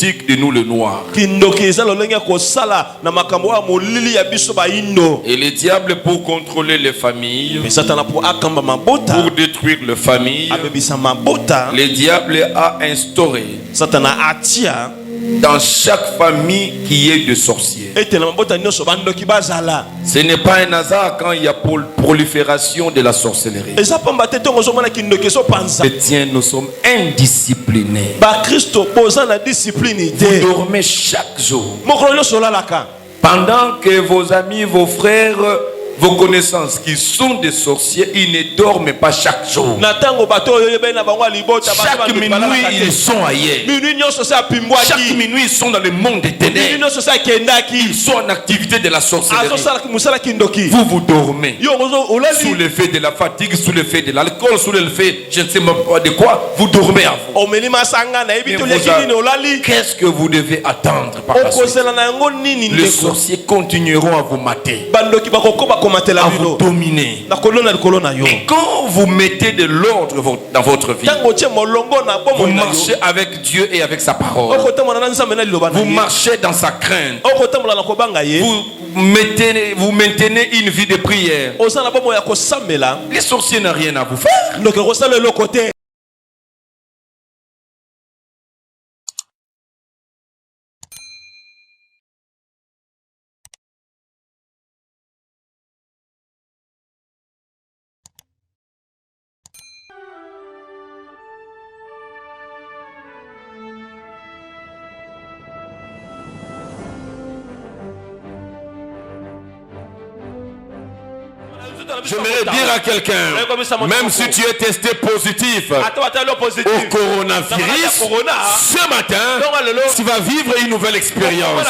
caractéristique de nous le noir. Et le diable, pour contrôler les familles, pour détruire les familles, le diable a instauré dans chaque famille qui est de sorciers. Ce n'est pas un hasard quand il y a prolifération de la sorcellerie. Chrétiens, nous sommes indisciplinés. Vous dormez chaque jour. Pendant que vos amis, vos frères, vos connaissances qui sont des sorciers, ils ne dorment pas chaque jour. Chaque minuit, ils sont ailleurs. Chaque minuit, ils sont dans le monde des ténèbres. Ils sont en activité de la sorcellerie. Vous dormez sous l'effet de la fatigue, sous l'effet de l'alcool, sous l'effet je ne sais pas de quoi. Vous dormez à vous. Qu'est-ce que vous devez attendre par la suite? Les sorciers continueront à vous mater, à vous dominer. Et quand vous mettez de l'ordre dans votre vie, vous marchez avec Dieu et avec sa parole. Vous marchez dans sa crainte. Vous maintenez une vie de prière. Les sorciers n'ont rien à vous faire. J'aimerais dire à quelqu'un, même si tu es testé positif au coronavirus, ce matin, tu vas vivre une nouvelle expérience.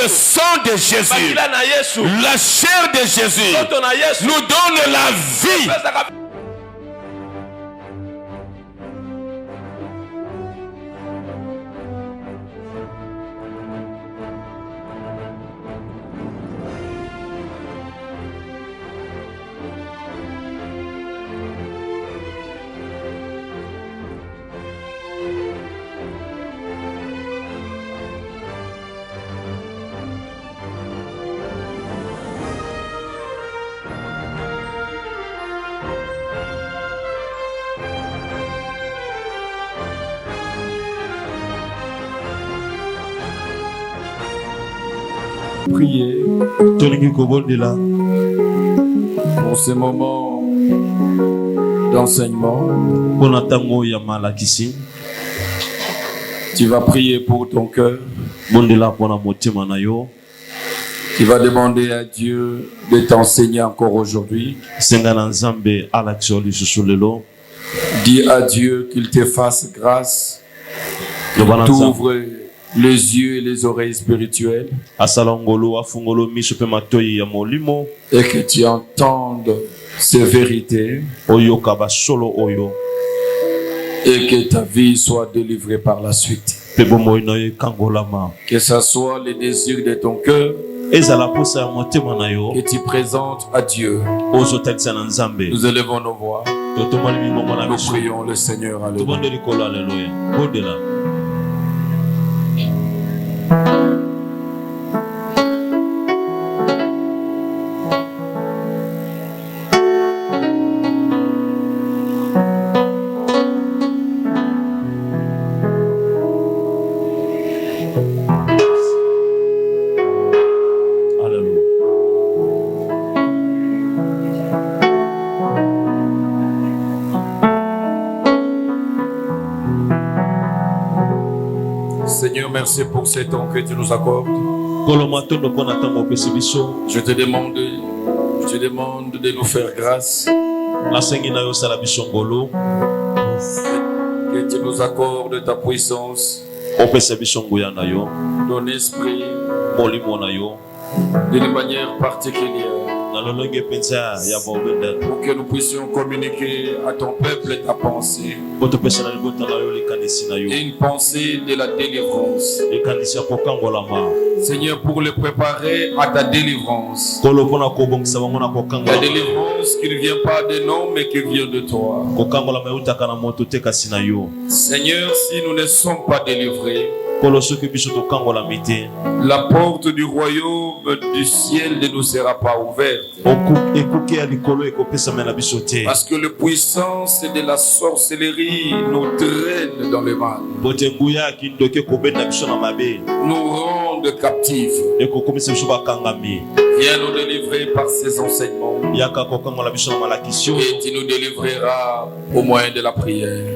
Le sang de Jésus, la chair de Jésus nous donne la vie. Prier pour ce moment d'enseignement. Tu vas prier pour ton cœur. Tu vas demander à Dieu de t'enseigner encore aujourd'hui. Dis à Dieu qu'il te fasse grâce, qu'il t'ouvre les yeux et les oreilles spirituelles, et que tu entendes ces vérités, et que ta vie soit délivrée par la suite. Que ce soit les désirs de ton cœur que tu présentes à Dieu. Nous élevons nos voix, nous prions le Seigneur. Alléluia. Seigneur, merci pour ce temps que tu nous accordes. Je te demande de nous faire grâce. Que tu nous accordes ta puissance, ton esprit, d'une manière particulière, pour que nous puissions communiquer à ton peuple ta pensée, une pensée de la délivrance. Seigneur, pour le préparer à ta délivrance, la délivrance qui ne vient pas de nous mais qui vient de toi. Seigneur, si nous ne sommes pas délivrés, La porte du royaume du ciel ne nous sera pas ouverte. Parce que la puissance de la sorcellerie nous traîne dans le mal. Nous rend captifs. Viens nous délivrer par ces enseignements. Et tu nous délivreras au moyen de la prière.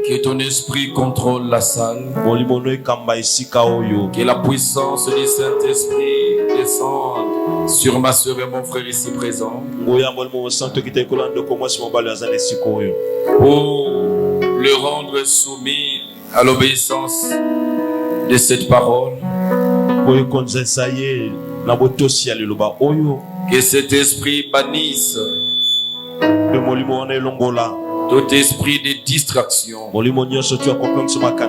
Que ton esprit contrôle la salle. Que la puissance du Saint-Esprit descende sur ma soeur et mon frère ici présent. Pour le rendre soumis à l'obéissance de cette parole. Que cet esprit bannisse tout esprit de distraction,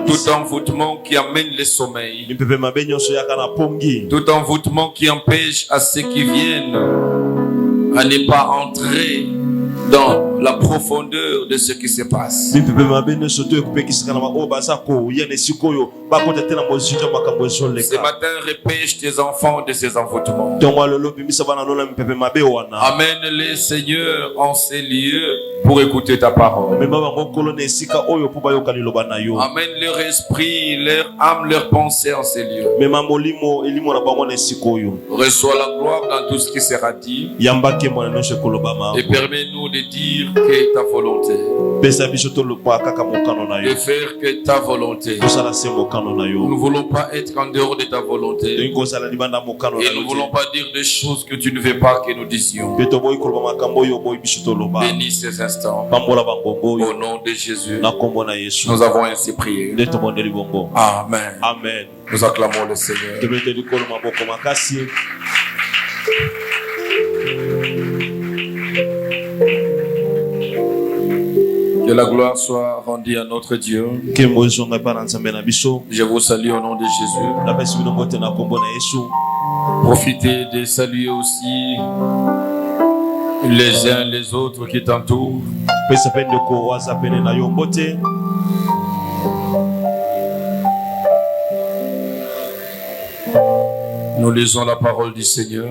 tout envoûtement qui amène le sommeil, tout envoûtement qui empêche à ceux qui viennent à ne pas entrer dans la profondeur de ce qui se passe. Ce matin, repêche tes enfants de ces envoûtements. Amène-les, Seigneur, en ces lieux pour écouter ta parole. Amène leur esprit, leur âme, leur pensée en ces lieux. Reçois la gloire dans tout ce qui sera dit. Et permets-nous de dire que ta volonté, de faire que ta volonté. Nous ne voulons pas être en dehors de ta volonté. Et nous ne voulons pas dire des choses que tu ne veux pas que nous disions. Bénis ces instants. Au nom de Jésus, nous avons ainsi prié. Amen. Amen. Nous acclamons le Seigneur. Que la gloire soit rendue à notre Dieu. Je vous salue au nom de Jésus. Profitez de saluer aussi les uns les autres qui t'entourent. Nous lisons la parole du Seigneur.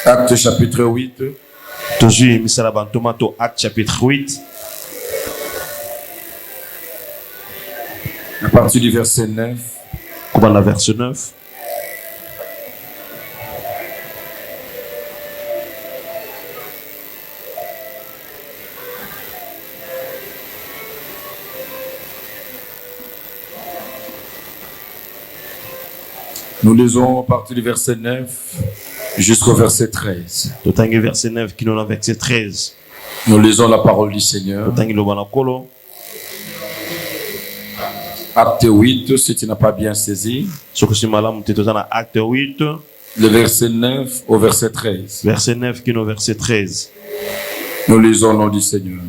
Acte chapitre 8. Acte chapitre 8. À partir du verset 9. Verset 9. Nous lisons à partir du verset 9 jusqu'au verset 13. Verset 9 qui nous a verset 13. Nous lisons la parole du Seigneur. Acte 8, si tu n'as pas bien saisi. Acte 8. Le verset 9 au verset 13. Verset 9 qui nous verset 13. Nous lisons au nom du Seigneur.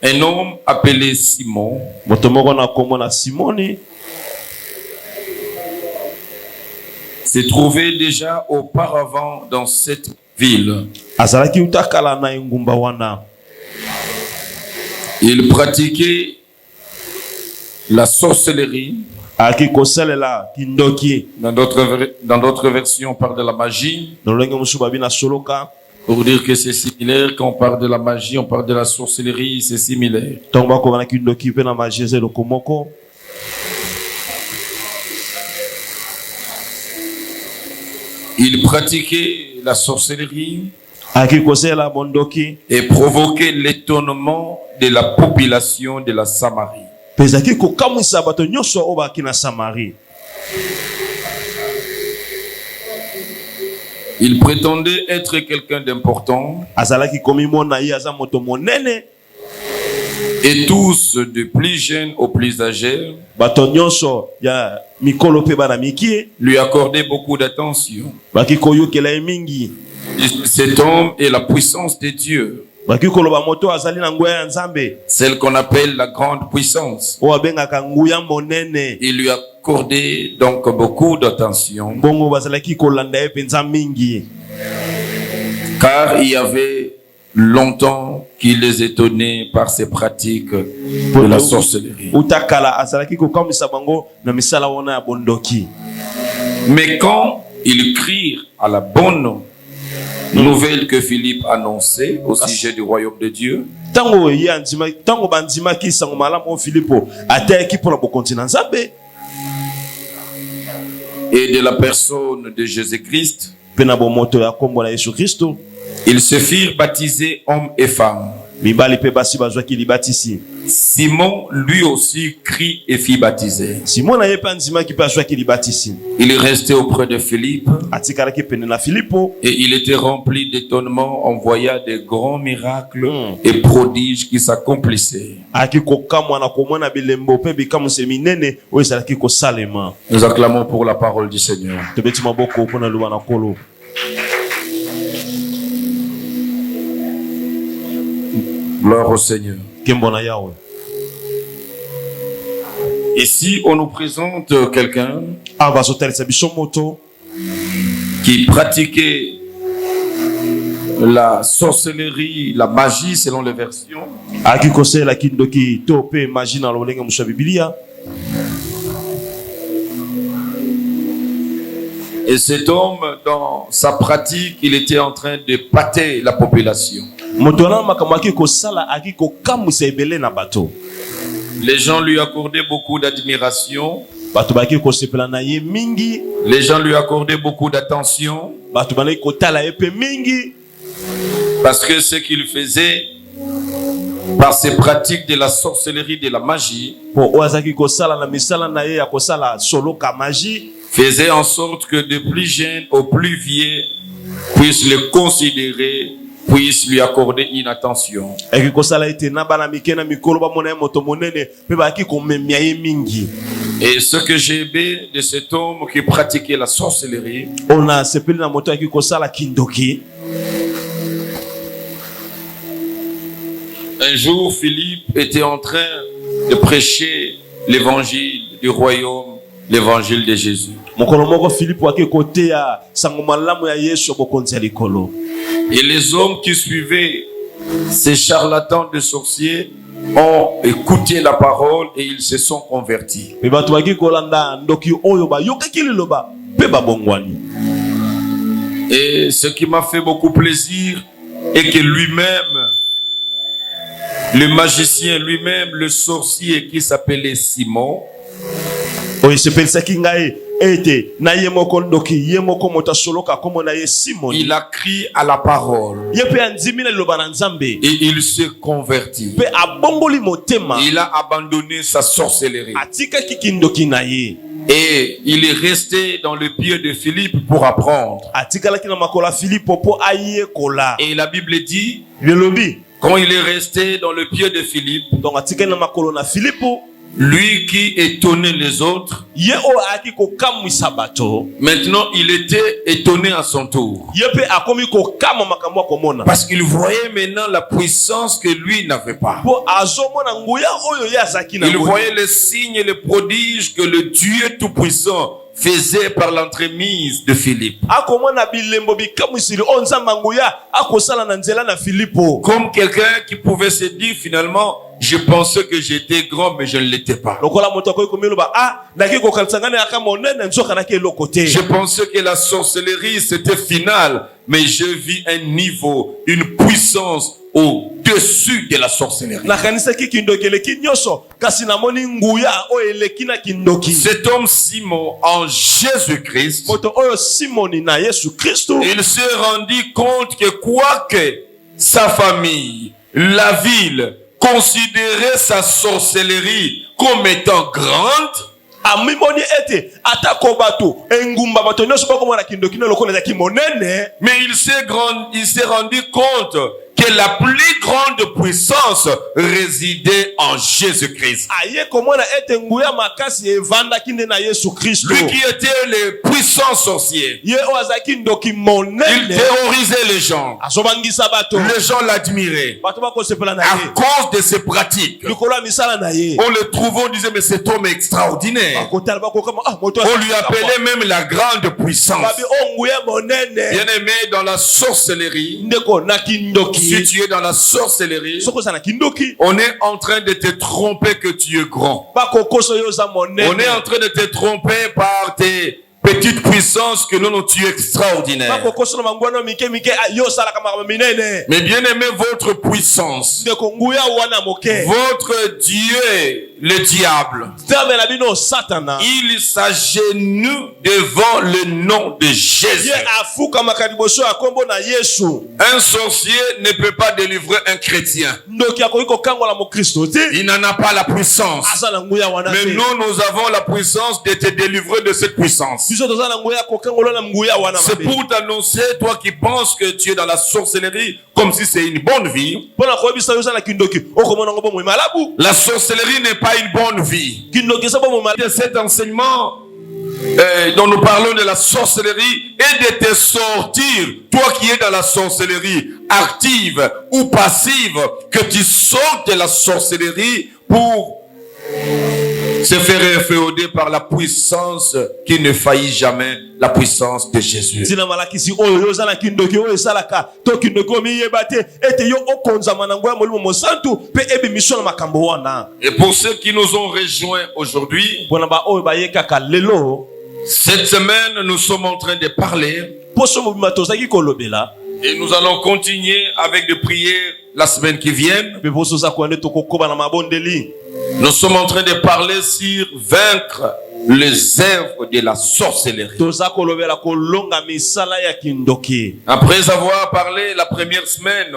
Un homme appelé Simon s'est trouvé déjà auparavant dans cette ville. Il pratiquait la sorcellerie. Dans d'autres versions, on parle de la magie. Pour dire que c'est similaire, quand on parle de la magie, on parle de la sorcellerie, c'est similaire. Il pratiquait la sorcellerie et provoquait l'étonnement de la population de la Samarie. Il prétendait être quelqu'un d'important. Et tous, de plus jeunes aux plus âgés, lui accordaient beaucoup d'attention. Cet homme est la puissance de Dieu. Celle qu'on appelle la grande puissance. Il lui accordait donc beaucoup d'attention. Car il y avait longtemps qu'il les étonnait par ses pratiques de la sorcellerie. Mais quand ils crurent à la bonne nouvelle que Philippe annonçait au sujet du royaume de Dieu, et de la personne de Jésus-Christ, ils se firent baptiser hommes et femmes. Simon lui aussi crie et fit baptiser. Il est resté auprès de Philippe et il était rempli d'étonnement en voyant des grands miracles et prodiges qui s'accomplissaient. Nous acclamons pour la parole du Seigneur. Gloire au Seigneur. Ici, on nous présente quelqu'un qui pratiquait la sorcellerie, la magie selon les versions. Et cet homme, dans sa pratique, il était en train de pâter la population. Les gens lui accordaient beaucoup d'admiration. Les gens lui accordaient beaucoup d'attention. Parce que ce qu'il faisait, par ses pratiques de la sorcellerie, de la magie, faisait en sorte que de plus jeunes aux plus vieux puissent le considérer, puissent lui accorder une attention. Et ce que j'ai aimé de cet homme qui pratiquait la sorcellerie, un jour Philippe était en train de prêcher l'évangile du royaume, l'évangile de Jésus. Et les hommes qui suivaient ces charlatans de sorciers ont écouté la parole et ils se sont convertis. Et ce qui m'a fait beaucoup plaisir est que lui-même, le magicien lui-même, le sorcier qui s'appelait Simon, il a crié à la parole et il s'est converti. Il a abandonné sa sorcellerie et il est resté dans le pied de Philippe pour apprendre. Et la Bible dit, quand il est resté dans le pied de Philippe, lui qui étonnait les autres, maintenant il était étonné à son tour. Parce qu'il voyait maintenant la puissance que lui n'avait pas. Il voyait les signes et les prodiges que le Dieu Tout-Puissant faisait par l'entremise de Philippe. Comme quelqu'un qui pouvait se dire finalement, je pensais que j'étais grand mais je ne l'étais pas. Je pensais que la sorcellerie c'était final, mais je vis un niveau, une puissance au-dessus de la sorcellerie. Cet homme Simon en Jésus-Christ, il s'est rendu compte que quoique sa famille, la ville, considérait sa sorcellerie comme étant grande, mais il s'est rendu compte que la plus grande puissance résidait en Jésus-Christ. Lui qui était le puissant sorcier, il terrorisait les gens. Les gens l'admiraient à cause de ses pratiques. On le trouvait, on disait mais cet homme est extraordinaire. On lui appelait même la grande puissance. Bien aimé, dans la sorcellerie, Si tu es dans la sorcellerie, on est en train de te tromper que tu es grand. On est en train de te tromper par tes petite puissance que nous tu es extraordinaire. Mais bien aimé, votre puissance, votre Dieu, le diable, il s'agenouille devant le nom de Jésus. Un sorcier ne peut pas délivrer un chrétien. Il n'en a pas la puissance. Mais nous avons la puissance de te délivrer de cette puissance. C'est pour t'annoncer, toi qui penses que tu es dans la sorcellerie comme si c'est une bonne vie. La sorcellerie n'est pas une bonne vie. De cet enseignement dont nous parlons de la sorcellerie et de te sortir, toi qui es dans la sorcellerie active ou passive, que tu sortes de la sorcellerie pour se faire effeuder par la puissance qui ne faillit jamais, la puissance de Jésus. Et pour ceux qui nous ont rejoints aujourd'hui, cette semaine, nous sommes en train de parler et nous allons continuer avec des prières la semaine qui vient. Nous sommes en train de parler sur vaincre les œuvres de la sorcellerie. Après avoir parlé la première semaine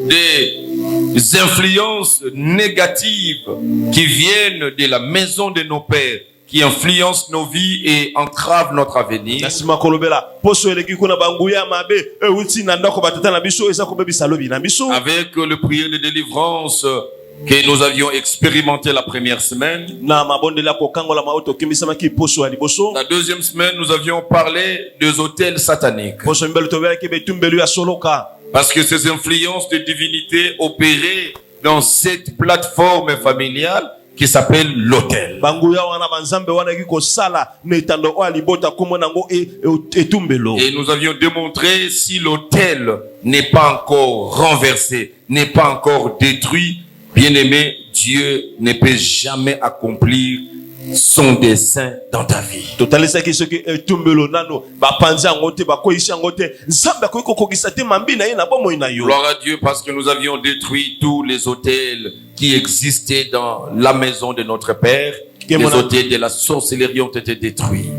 des influences négatives qui viennent de la maison de nos pères, qui influencent nos vies et entravent notre avenir. Avec le prière de délivrance que nous avions expérimenté la première semaine. La deuxième semaine, nous avions parlé des autels sataniques. Parce que ces influences de divinité opéraient dans cette plateforme familiale qui s'appelle l'autel. Et nous avions démontré, si l'autel n'est pas encore renversé, n'est pas encore détruit, bien-aimé, Dieu ne peut jamais accomplir son dessein dans ta vie. Gloire à Dieu parce que nous avions détruit tous les autels qui existaient dans la maison de notre Père. Les autels de la sorcellerie ont été détruits.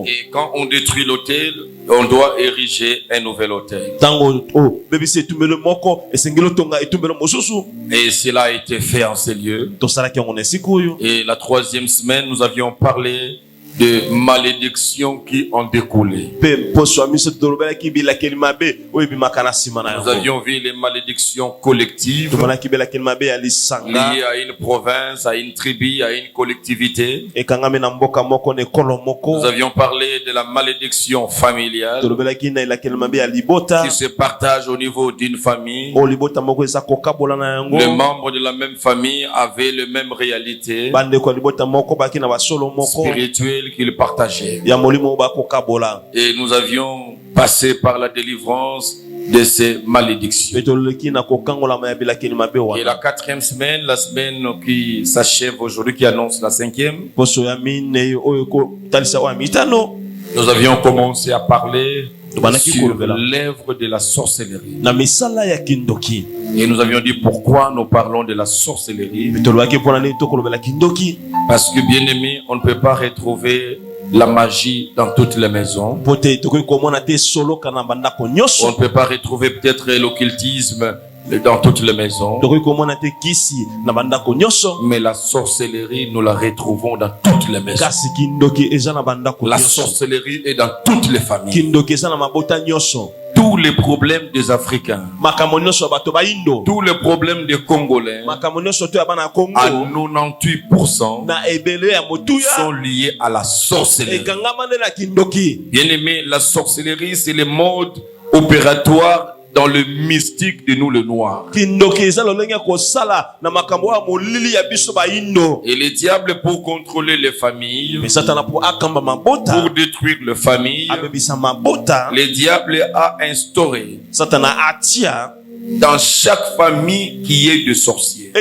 Et quand on détruit l'autel, on doit ériger un nouvel autel. Et cela a été fait en ces lieux. Et la troisième semaine, nous avions parlé de malédictions qui ont découlé. Nous avions vu les malédictions collectives liées à une province, à une tribu, à une collectivité. Nous avions parlé de la malédiction familiale qui se partage au niveau d'une famille. Les membres de la même famille avaient les mêmes réalités spirituelles qu'ils partageaient. Et nous avions passé par la délivrance de ces malédictions. Et la quatrième semaine, la semaine qui s'achève aujourd'hui, qui annonce la cinquième, nous avions commencé à parler sur l'œuvre de la sorcellerie. Et nous avions dit pourquoi nous parlons de la sorcellerie. Parce que, bien aimé, on ne peut pas retrouver la magie dans toutes les maisons. On ne peut pas retrouver peut-être l'occultisme dans toutes les maisons. Mais la sorcellerie, nous la retrouvons dans toutes les maisons. La sorcellerie est dans toutes les familles. Tous les problèmes des Africains, tous les problèmes des Congolais, à 98% sont liés à la sorcellerie. Bien aimé, la sorcellerie, c'est le mode opératoire dans le mystique de nous le noir. Et le diable pour contrôler les familles, pour détruire les familles, le diable a instauré dans chaque famille qui est de sorciers. Ce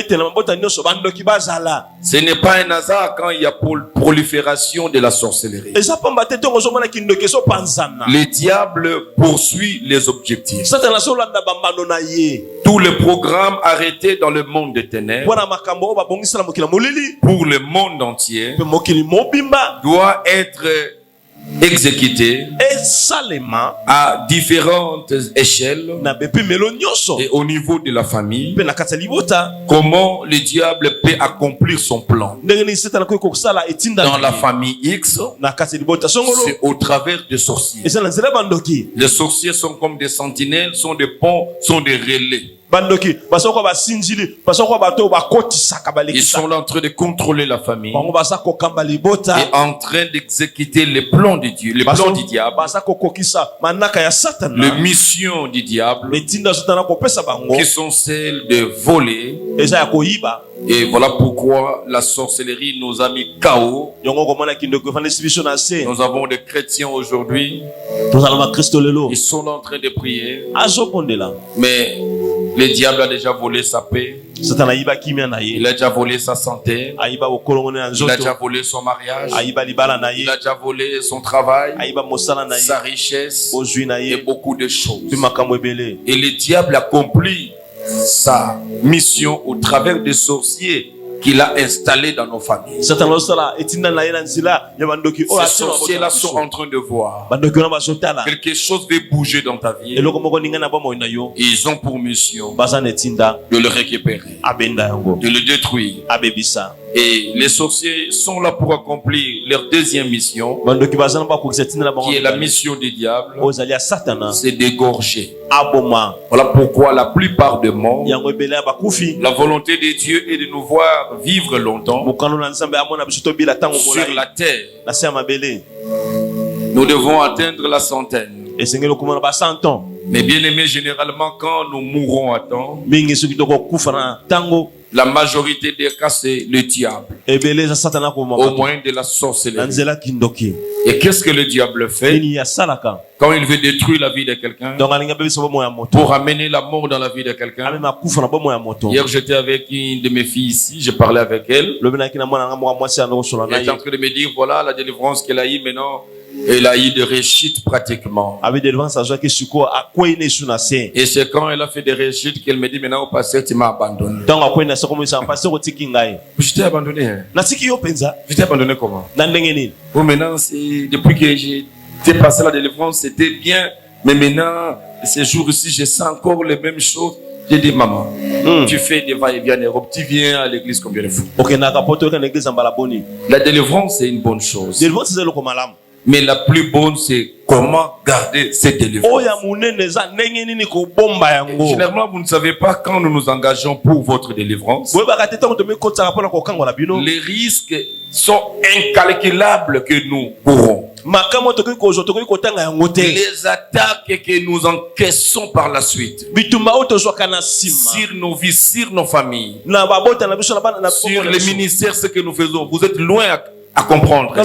n'est pas un hasard quand il y a prolifération de la sorcellerie. Le diable poursuit les objectifs. Tous les programmes arrêtés dans le monde des ténèbres pour le monde entier doit être exécuté à différentes échelles et au niveau de la famille. Comment le diable peut accomplir son plan dans la famille X, c'est au travers des sorciers. Les sorciers sont comme des sentinelles, sont des ponts, sont des relais. Ils sont là en train de contrôler la famille et en train d'exécuter les plans de Dieu, les plans du diable, les missions du diable qui sont celles de voler. Et voilà pourquoi la sorcellerie nous a mis KO. Nous avons des chrétiens aujourd'hui. Ils sont en train de prier. Mais le diable a déjà volé sa paix. Il a déjà volé sa santé. Il a déjà volé son mariage. Il a déjà volé son travail, sa richesse et beaucoup de choses. Et le diable accomplit sa mission au travers des sorciers qu'il a installés dans nos familles. Ces sorciers-là sont en train de voir quelque chose veut bouger dans ta vie. Ils ont pour mission de le récupérer, de le détruire. Et les sorciers sont là pour accomplir leur deuxième mission, qui est la mission du diable, c'est d'égorger. Voilà pourquoi la plupart des morts, la volonté de Dieu est de nous voir vivre longtemps sur la terre. Nous devons atteindre la centaine. Mais bien aimé, généralement quand nous mourrons à temps, la majorité des cas, c'est le diable. Au moyen de la sorcellerie. Et qu'est-ce que le diable fait? Quand il veut détruire la vie de quelqu'un, pour amener la mort dans la vie de quelqu'un. Hier, j'étais avec une de mes filles ici, j'ai parlé avec elle. Elle est en train de me dire, voilà la délivrance qu'elle a eue maintenant. Elle a eu des réussites pratiquement. Et c'est quand elle a fait des réussites qu'elle me dit, maintenant au passé, tu m'as abandonné. Je t'ai abandonné. Hein? Je t'ai abandonné comment? Oh, maintenant, depuis que j'ai passé la délivrance, c'était bien. Mais maintenant, ces jours-ci, je sens encore les mêmes choses. J'ai dit, maman, tu fais des va-et-vient en Europe, tu viens à l'église combien de fois? La délivrance, c'est une bonne chose. Mais la plus bonne, c'est comment garder cette délivrance. Généralement, vous ne savez pas quand nous nous engageons pour votre délivrance. Les risques sont incalculables que nous courons. Les attaques que nous encaissons par la suite sur nos vies, sur nos familles, sur les ministères, ce que nous faisons. Vous êtes loin à comprendre.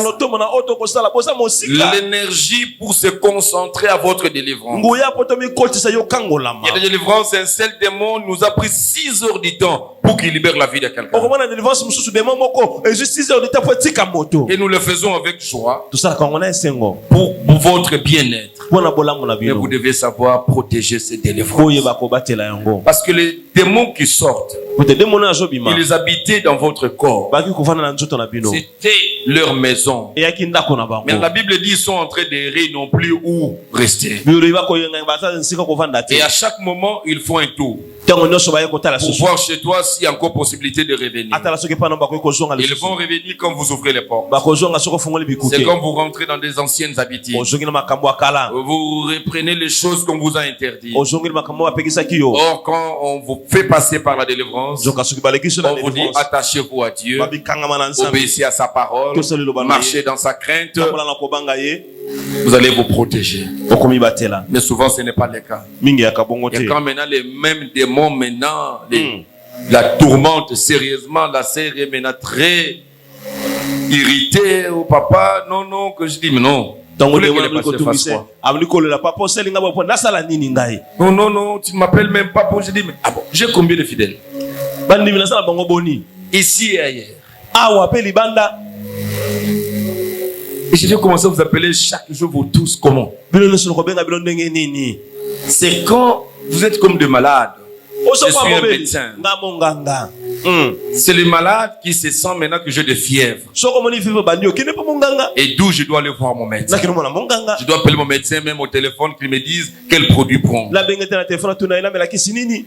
L'énergie pour se concentrer à votre délivrance. Il y a des délivrances, un seul démon nous a pris 6 heures du temps pour qu'il libère la vie de quelqu'un. Et nous le faisons avec joie pour votre bien-être. Mais vous devez savoir protéger ces délivrances. Parce que les démons qui sortent, ils habitaient dans votre corps. C'était leur maison. Mais la Bible dit qu'ils sont en train d'errer, ils n'ont plus où rester. Et à chaque moment, ils font un tour pour voir chez toi s'il y a encore possibilité de revenir. Ils vont revenir quand vous ouvrez les portes. C'est quand vous rentrez dans des anciennes habitudes. Vous reprenez les choses qu'on vous a interdites. Or, quand on vous fait passer par la délivrance, on vous dit attachez-vous à Dieu, obéissez à sa parole, marcher dans sa crainte, vous allez vous protéger. Mais souvent, ce n'est pas le cas. Et quand maintenant les mêmes démons, la tourmente sérieusement, la sœur est maintenant très irritée au papa. Non, que je dis, mais non. Non, tu ne m'appelles même pas pour. Je dis, mais j'ai combien de fidèles? Ici et ailleurs. Et je vais commencer à vous appeler chaque jour, vous tous, comment? C'est quand vous êtes comme des malades. Je suis un médecin. C'est le malade qui se sent maintenant que j'ai des fièvres. Et d'où je dois aller voir mon médecin. Je dois appeler mon médecin même au téléphone qu'il me dise quel produit prendre.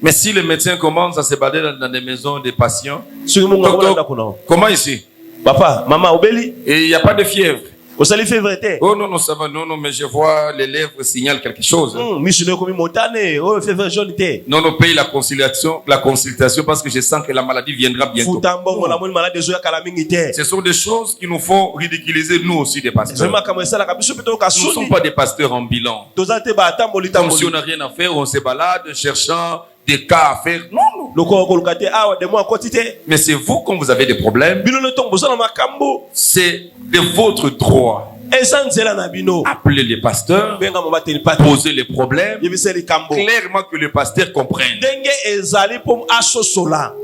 Mais si le médecin commence à se balader dans des maisons des patients, comment ici? Papa, maman, obéli. Et il n'y a pas de fièvre. Oh non, ça va, non, mais je vois les lèvres signalent quelque chose. Non, paye la consultation parce que je sens que la maladie viendra bientôt. Ce sont des choses qui nous font ridiculiser nous aussi des pasteurs. Nous ne sommes pas des pasteurs ambulants. Comme si on n'a rien à faire, on se balade cherchant des cas à faire. Non. Mais c'est vous quand vous avez des problèmes. C'est de votre droit. Appelez les pasteurs, posez les problèmes, clairement que le pasteur comprenne.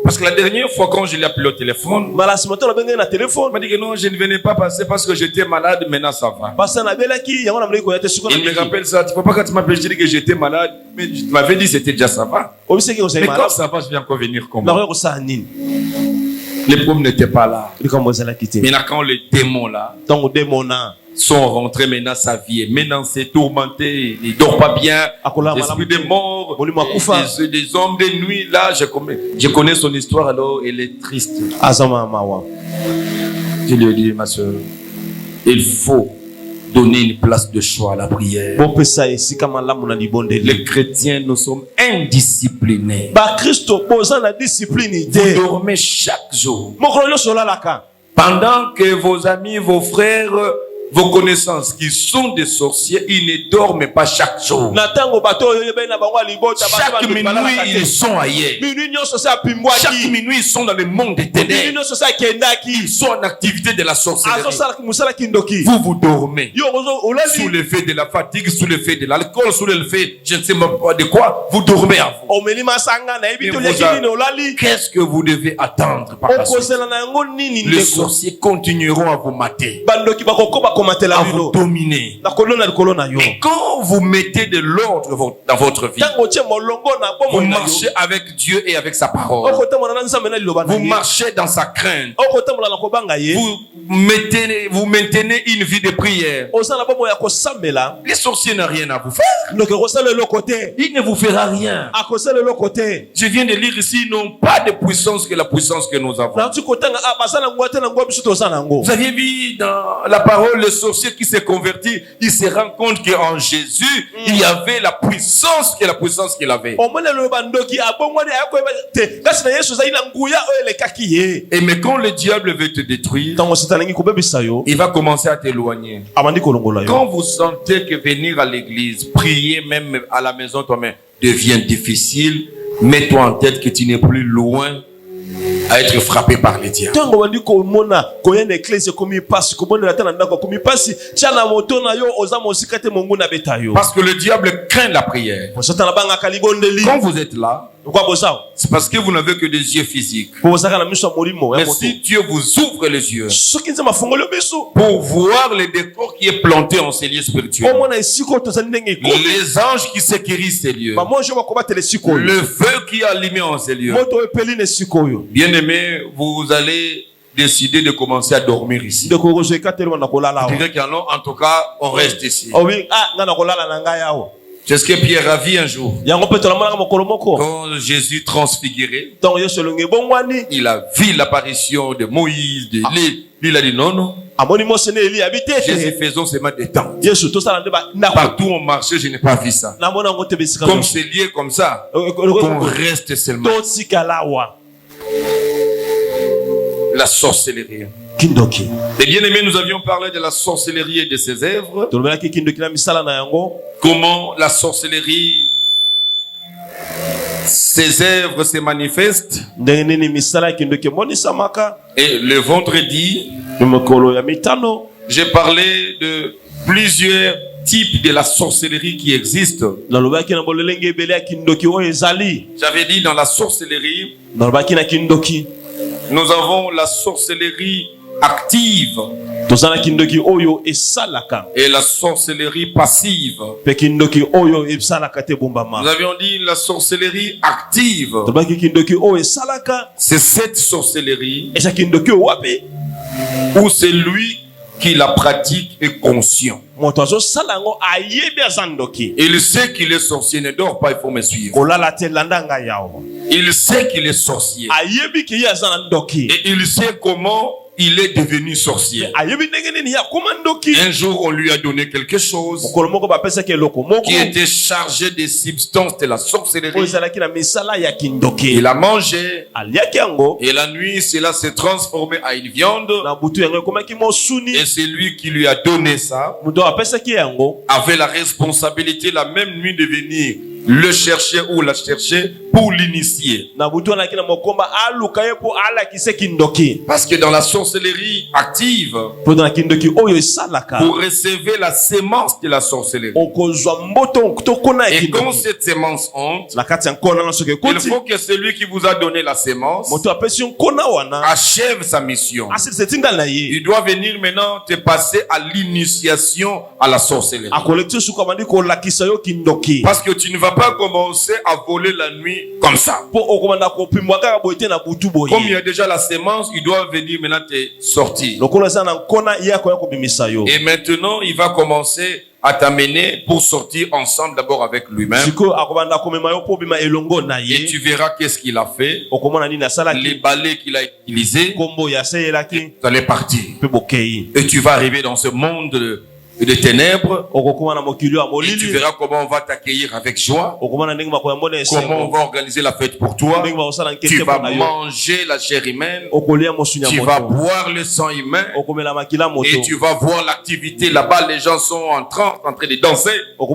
Parce que la dernière fois quand je l'ai appelé au téléphone, il m'a dit que non, je ne venais pas passer parce que j'étais malade, maintenant ça va. Il me rappelle ça, tu ne vois pas quand tu m'appelles, je dis que j'étais malade, mais tu m'avais dit que c'était déjà ça va. Mais quand ça va, je viens encore venir comment? Les problèmes n'étaient pas là. Maintenant quand les démons là sont rentrés, maintenant sa vie est maintenant c'est tourmenté, il dort pas bien, l'esprit des morts, des hommes de nuit là, je connais son histoire, alors elle est triste. Je lui ai dit, ma soeur, il faut donner une place de choix à la prière. Les chrétiens, nous sommes indisciplinés. Vous dormez chaque jour. Pendant que vos amis, vos frères, vos connaissances qui sont des sorciers, ils ne dorment pas chaque jour. Chaque minuit, ils sont ailleurs. Chaque minuit, ils sont dans le monde des ténèbres. Ils sont en activité de la sorcellerie. Vous dormez. Sous l'effet de la fatigue, sous l'effet de l'alcool, sous l'effet, je ne sais même pas de quoi, vous dormez à vous. Qu'est-ce que vous devez attendre par la suite? Les sorciers continueront à vous mater, à vous dominer. Et quand vous mettez de l'ordre dans votre vie, vous marchez avec Dieu et avec sa parole. Vous marchez dans sa crainte. Vous maintenez une vie de prière. Les sorciers n'ont rien à vous faire. Il ne vous fera rien. Je viens de lire ici, ils n'ont pas de puissance que la puissance que nous avons. Vous avez vu dans la parole, le sorcier qui s'est converti, il se rend compte qu'en Jésus, il y avait la puissance qu'il avait. Et mais quand le diable veut te détruire, il va commencer à t'éloigner. Quand vous sentez que venir à l'église, prier même à la maison toi-même devient difficile, mets-toi en tête que tu n'es plus loin à être frappé par les diables. Parce que le diable craint la prière. Quand vous êtes là, c'est parce que vous n'avez que des yeux physiques. Mais si Dieu vous ouvre les yeux pour voir le décor qui est planté en ces lieux spirituels, les anges qui sécurisent ces lieux, le feu qui est allumé en ces lieux, bien aimé, vous allez décider de commencer à dormir ici. En tout cas, on reste ici. C'est ce que Pierre a vu un jour. Quand Jésus transfiguré, il a vu l'apparition de Moïse, de Élie. Il a dit non. Jésus faisons seulement des temps. Partout où on marchait, je n'ai pas vu ça. Comme c'est lié comme ça, qu'on reste seulement. La sorcellerie. Kindoki. Et bien aimés, nous avions parlé de la sorcellerie et de ses œuvres. Comment la sorcellerie, ses œuvres se manifestent. Et le vendredi, j'ai parlé de plusieurs types de la sorcellerie qui existent. J'avais dit dans la sorcellerie, nous avons la sorcellerie active et la sorcellerie passive. Nous avions dit la sorcellerie active, c'est cette sorcellerie où c'est lui qui la pratique est conscient. Il sait qu'il est sorcier, ne dort pas, il faut me suivre. Il sait qu'il est sorcier et il sait comment il est devenu sorcier. Un jour, on lui a donné quelque chose qui était chargé des substances de la sorcellerie. Il a mangé et la nuit, cela s'est transformé en une viande. Et c'est lui qui lui a donné ça. Avait la responsabilité la même nuit de venir le chercher ou la chercher pour l'initier. Parce que dans la sorcellerie active, vous recevez la sémence de la sorcellerie. Et quand cette sémence entre, il faut que celui qui vous a donné la sémence achève sa mission. Il doit venir maintenant te passer à l'initiation à la sorcellerie. Parce que tu ne vas pas commencer à voler la nuit comme ça. Comme il y a déjà la sémence, il doit venir maintenant te sortir. Et maintenant, il va commencer à t'amener pour sortir ensemble d'abord avec lui-même. Et tu verras qu'est-ce qu'il a fait. Les balais qu'il a utilisés. Tu allais partir. Et tu vas arriver dans ce monde de ténèbres. Et tu verras comment on va t'accueillir avec joie. Comment on va organiser la fête pour toi. Tu vas manger la chair humaine. Tu vas boire le sang humain. Et tu vas voir l'activité là-bas. Les gens sont en train de danser. Et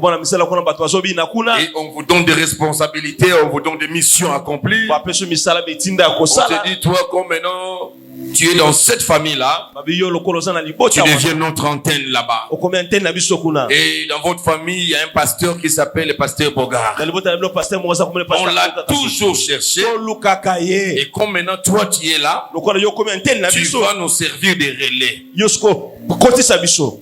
on vous donne des responsabilités. On vous donne des missions accomplies. On te dit, toi, comme maintenant tu es dans cette famille-là, tu deviens notre antenne là-bas. Et dans votre famille, il y a un pasteur qui s'appelle le pasteur Bogart. On l'a toujours cherché. Et comme maintenant toi tu es là, tu vas nous servir des relais.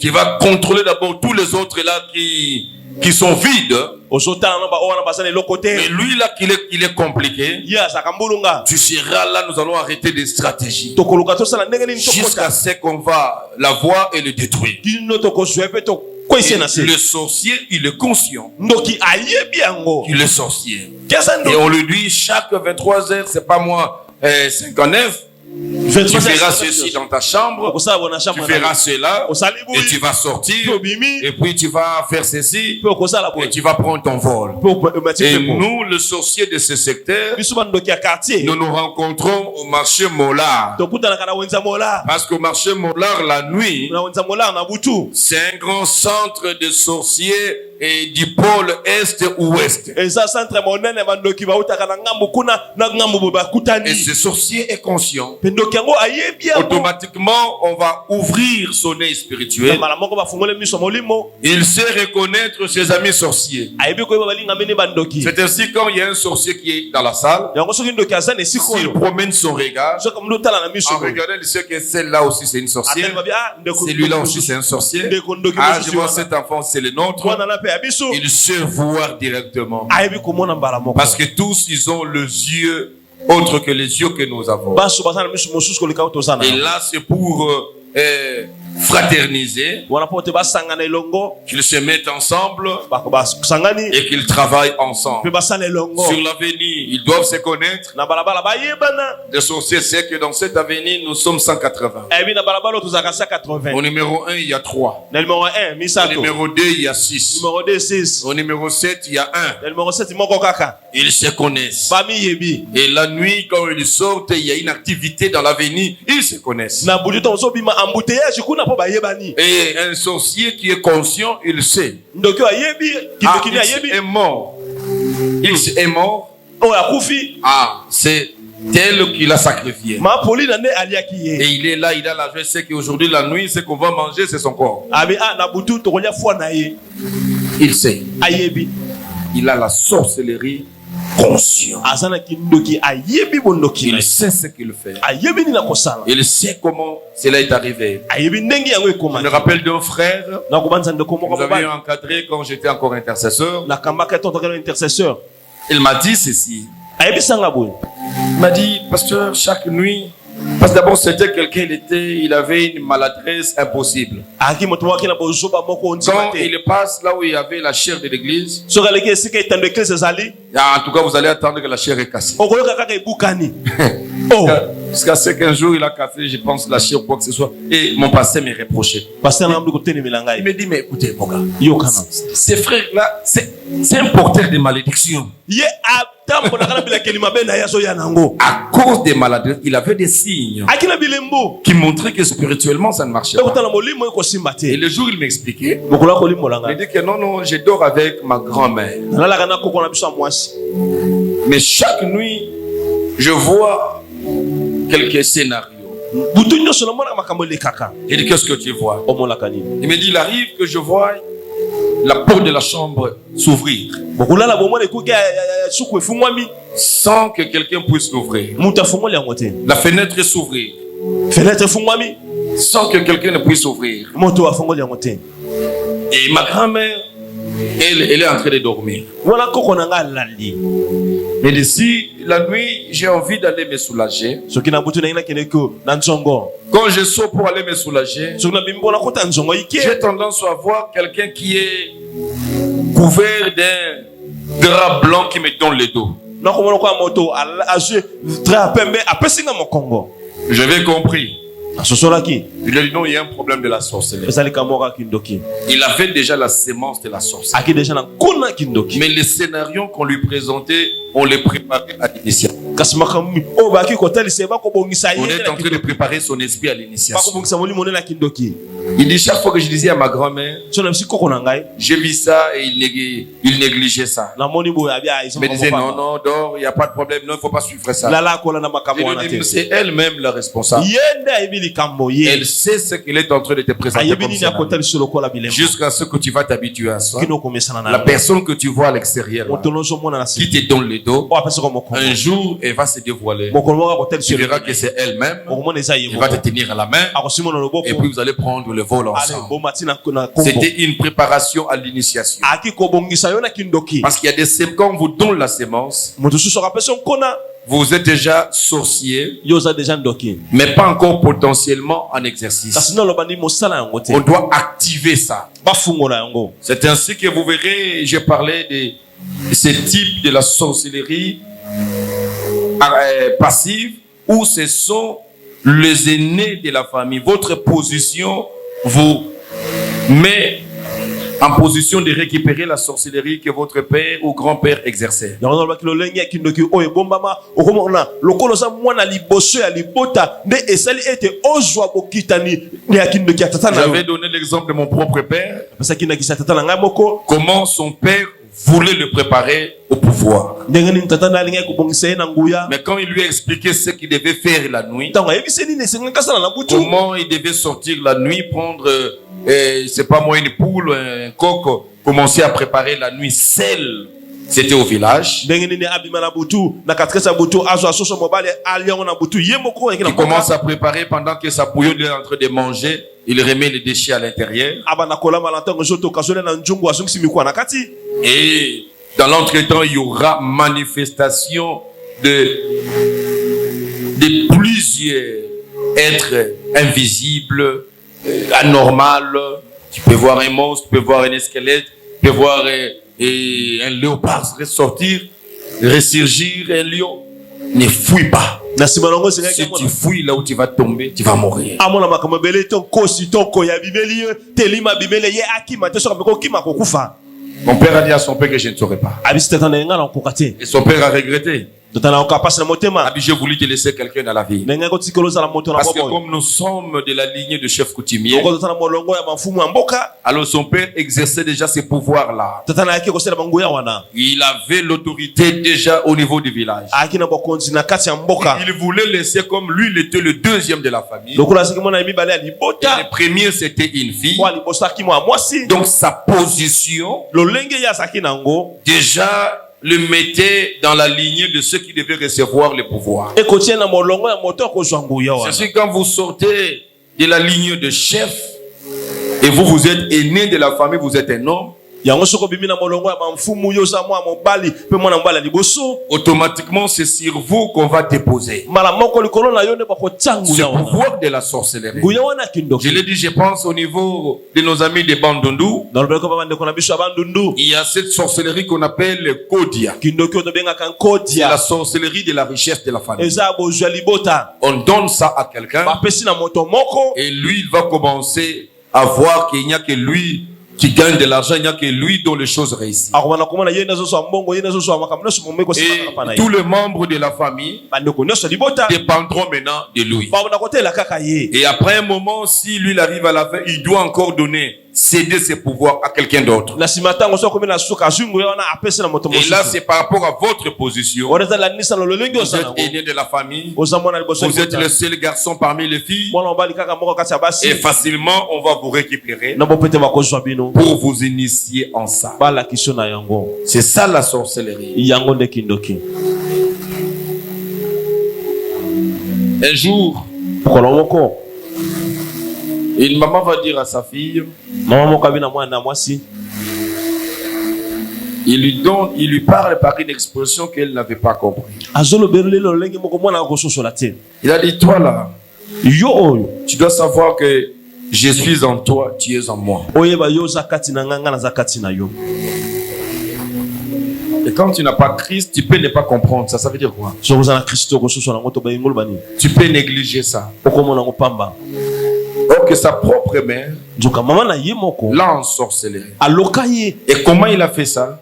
Tu vas contrôler d'abord tous les autres là qui sont vides. Mais lui là qu'il est compliqué, tu seras là, nous allons arrêter des stratégies jusqu'à ce qu'on va la voir et le détruire. Et le sorcier, il est conscient qu'il est sorcier. Et on lui dit chaque 23 heures, c'est pas moi 59, tu feras ceci dans ta chambre, tu feras cela, et tu vas sortir, et puis tu vas faire ceci, et tu vas prendre ton vol. Et nous, le sorcier de ce secteur, nous nous rencontrons au marché Mollard. Parce qu'au marché Mollard, la nuit, c'est un grand centre de sorciers et du pôle est-ouest. Et ce sorcier est conscient. Automatiquement, on va ouvrir son œil spirituel. Il sait reconnaître ses amis sorciers. C'est ainsi quand il y a un sorcier qui est dans la salle, s'il promène son regard, en regardant, il sait que celle-là aussi c'est une sorcière, celui-là aussi c'est un sorcier. Ah, je vois cet enfant, c'est le nôtre. Il sait voir directement. Parce que tous, ils ont les yeux autres que les yeux que nous avons. Et là, c'est pour fraterniser, qu'ils se mettent ensemble et qu'ils travaillent ensemble. Sur l'avenir, ils doivent se connaître. Les sorciers savent que dans cette avenir, nous sommes 180. Au numéro 1, il y a 3. Au numéro 2, il y a 6. Au numéro 7, il y a 1. ils se connaissent. Et la nuit, quand ils sortent, il y a une activité dans l'avenir, ils se connaissent. Et un sorcier qui est conscient, il sait. Il est mort. Il est mort. C'est tel qu'il a sacrifié. Et il est là, il a la joie, c'est qu'aujourd'hui, la nuit, ce qu'on va manger, c'est son corps. Il sait. Il a la sorcellerie consciente. Il sait ce qu'il fait. Il sait comment cela est arrivé. Je me rappelle d'un frère que nous avions encadré quand j'étais encore intercesseur. Il m'a dit ceci. Il m'a dit, pasteur, chaque nuit, parce que d'abord c'était quelqu'un, il avait une maladresse impossible. Quand il passe là où il y avait la chair de l'église, en tout cas vous allez attendre que la chair est cassée. Jusqu'à ce qu'un jour il a cassé, je pense, la chair ou quoi que ce soit. Et mon pasteur me reprochait. Il me dit, mais écoutez, mon gars, ces frères-là, c'est un porteur de malédiction. À cause des maladies, il avait des signes qui montraient que spirituellement ça ne marchait pas. Et le jour il m'expliquait, il dit que non, je dors avec ma grand-mère. Mais chaque nuit, je vois quelques scénarios. Il dit, qu'est-ce que tu vois? Il me dit, il arrive que je vois la porte de la chambre s'ouvrir sans que quelqu'un puisse l'ouvrir. La fenêtre s'ouvrir sans que quelqu'un ne puisse ouvrir. Et ma grand-mère, elle est en train de dormir. Mais d'ici la nuit, j'ai envie d'aller me soulager. Quand je sors pour aller me soulager, j'ai tendance à voir quelqu'un qui est couvert d'un drap blanc qui me donne le dos. J'avais compris. Il a dit non, il y a un problème de la sorcellerie. Il avait déjà la sémence de la sorcellerie. Mais les scénarios qu'on lui présentait, on les préparait à l'initiation. On est en train de préparer son esprit à l'initiation. Il dit, chaque fois que je disais à ma grand-mère, j'ai vu ça et il négligeait ça. Il me disait non, dors, il n'y a pas de problème, non, il ne faut pas suivre ça. C'est elle-même la responsable. Elle sait ce qu'elle est en train de te présenter comme ça. Jusqu'à ce que tu vas t'habituer à ça. La personne que tu vois à l'extérieur, qui te donne le dos, un jour, elle va se dévoiler. Tu verras que c'est elle-même. Elle va te tenir à la main. Et puis vous allez prendre le vol ensemble. C'était une préparation à l'initiation. Parce qu'il y a des sémences, quand on vous donne la sémence, vous êtes déjà sorcier, mais pas encore potentiellement en exercice. On doit activer ça. C'est ainsi que vous verrez, j'ai parlé de ce type de la sorcellerie passive, où ce sont les aînés de la famille. Votre position vous met en position de récupérer la sorcellerie que votre père ou grand-père exerçait. J'avais donné l'exemple de mon propre père. Comment son père voulait le préparer au pouvoir. Mais quand il lui a expliqué ce qu'il devait faire la nuit, comment il devait sortir la nuit, prendre, c'est pas moi, une poule, un coq, commencer à préparer la nuit seul. C'était au village. Il commence à préparer pendant que sa bouillonne est en train de manger. Il remet les déchets à l'intérieur. Et dans l'entretemps, il y aura manifestation de plusieurs êtres invisibles, anormals. Tu peux voir un monstre, tu peux voir un squelette, tu peux voir un léopard ressortir, ressurgir, un lion. Ne fouille pas. Si tu fouilles là où tu vas tomber, tu vas mourir. Mon père a dit à son père que je ne saurais pas. Et son père a regretté. J'ai voulu te laisser quelqu'un dans la vie. Parce que comme nous sommes de la lignée de chef coutumier, alors son père exerçait déjà ces pouvoirs-là. Il avait l'autorité déjà au niveau du village. Il voulait laisser comme lui, il était le deuxième de la famille. Et le premier, c'était une fille. Donc sa position déjà le mettait dans la lignée de ceux qui devaient recevoir le pouvoir. C'est sûr, quand vous sortez de la lignée de chef et vous êtes aîné de la famille, vous êtes un homme, automatiquement c'est sur vous qu'on va déposer ce pouvoir de la sorcellerie. Je l'ai dit, je pense au niveau de nos amis de Bandundu, il y a cette sorcellerie qu'on appelle le Kodia. C'est la sorcellerie de la richesse de la famille. On donne ça à quelqu'un et lui il va commencer à voir qu'il n'y a que lui qui gagne de l'argent, il n'y a que lui dont les choses réussissent. Et tous les membres de la famille dépendront maintenant de lui. Et après un moment, si lui il arrive à la fin, il doit encore céder ses pouvoirs à quelqu'un d'autre. Et là, c'est par rapport à votre position. Vous êtes aîné de la famille. Vous êtes le seul garçon parmi les filles. Et facilement, on va vous récupérer pour vous initier en ça. C'est ça la sorcellerie. Un jour, une maman va dire à sa fille, il lui parle par une expression qu'elle n'avait pas compris. Il a dit, toi là, tu dois savoir que je suis en toi, tu es en moi. Et quand tu n'as pas Christ, tu peux ne pas comprendre ça. Ça veut dire quoi? Tu peux négliger ça. Or que sa propre mère l'a ensorcelé. Et comment il a fait ça?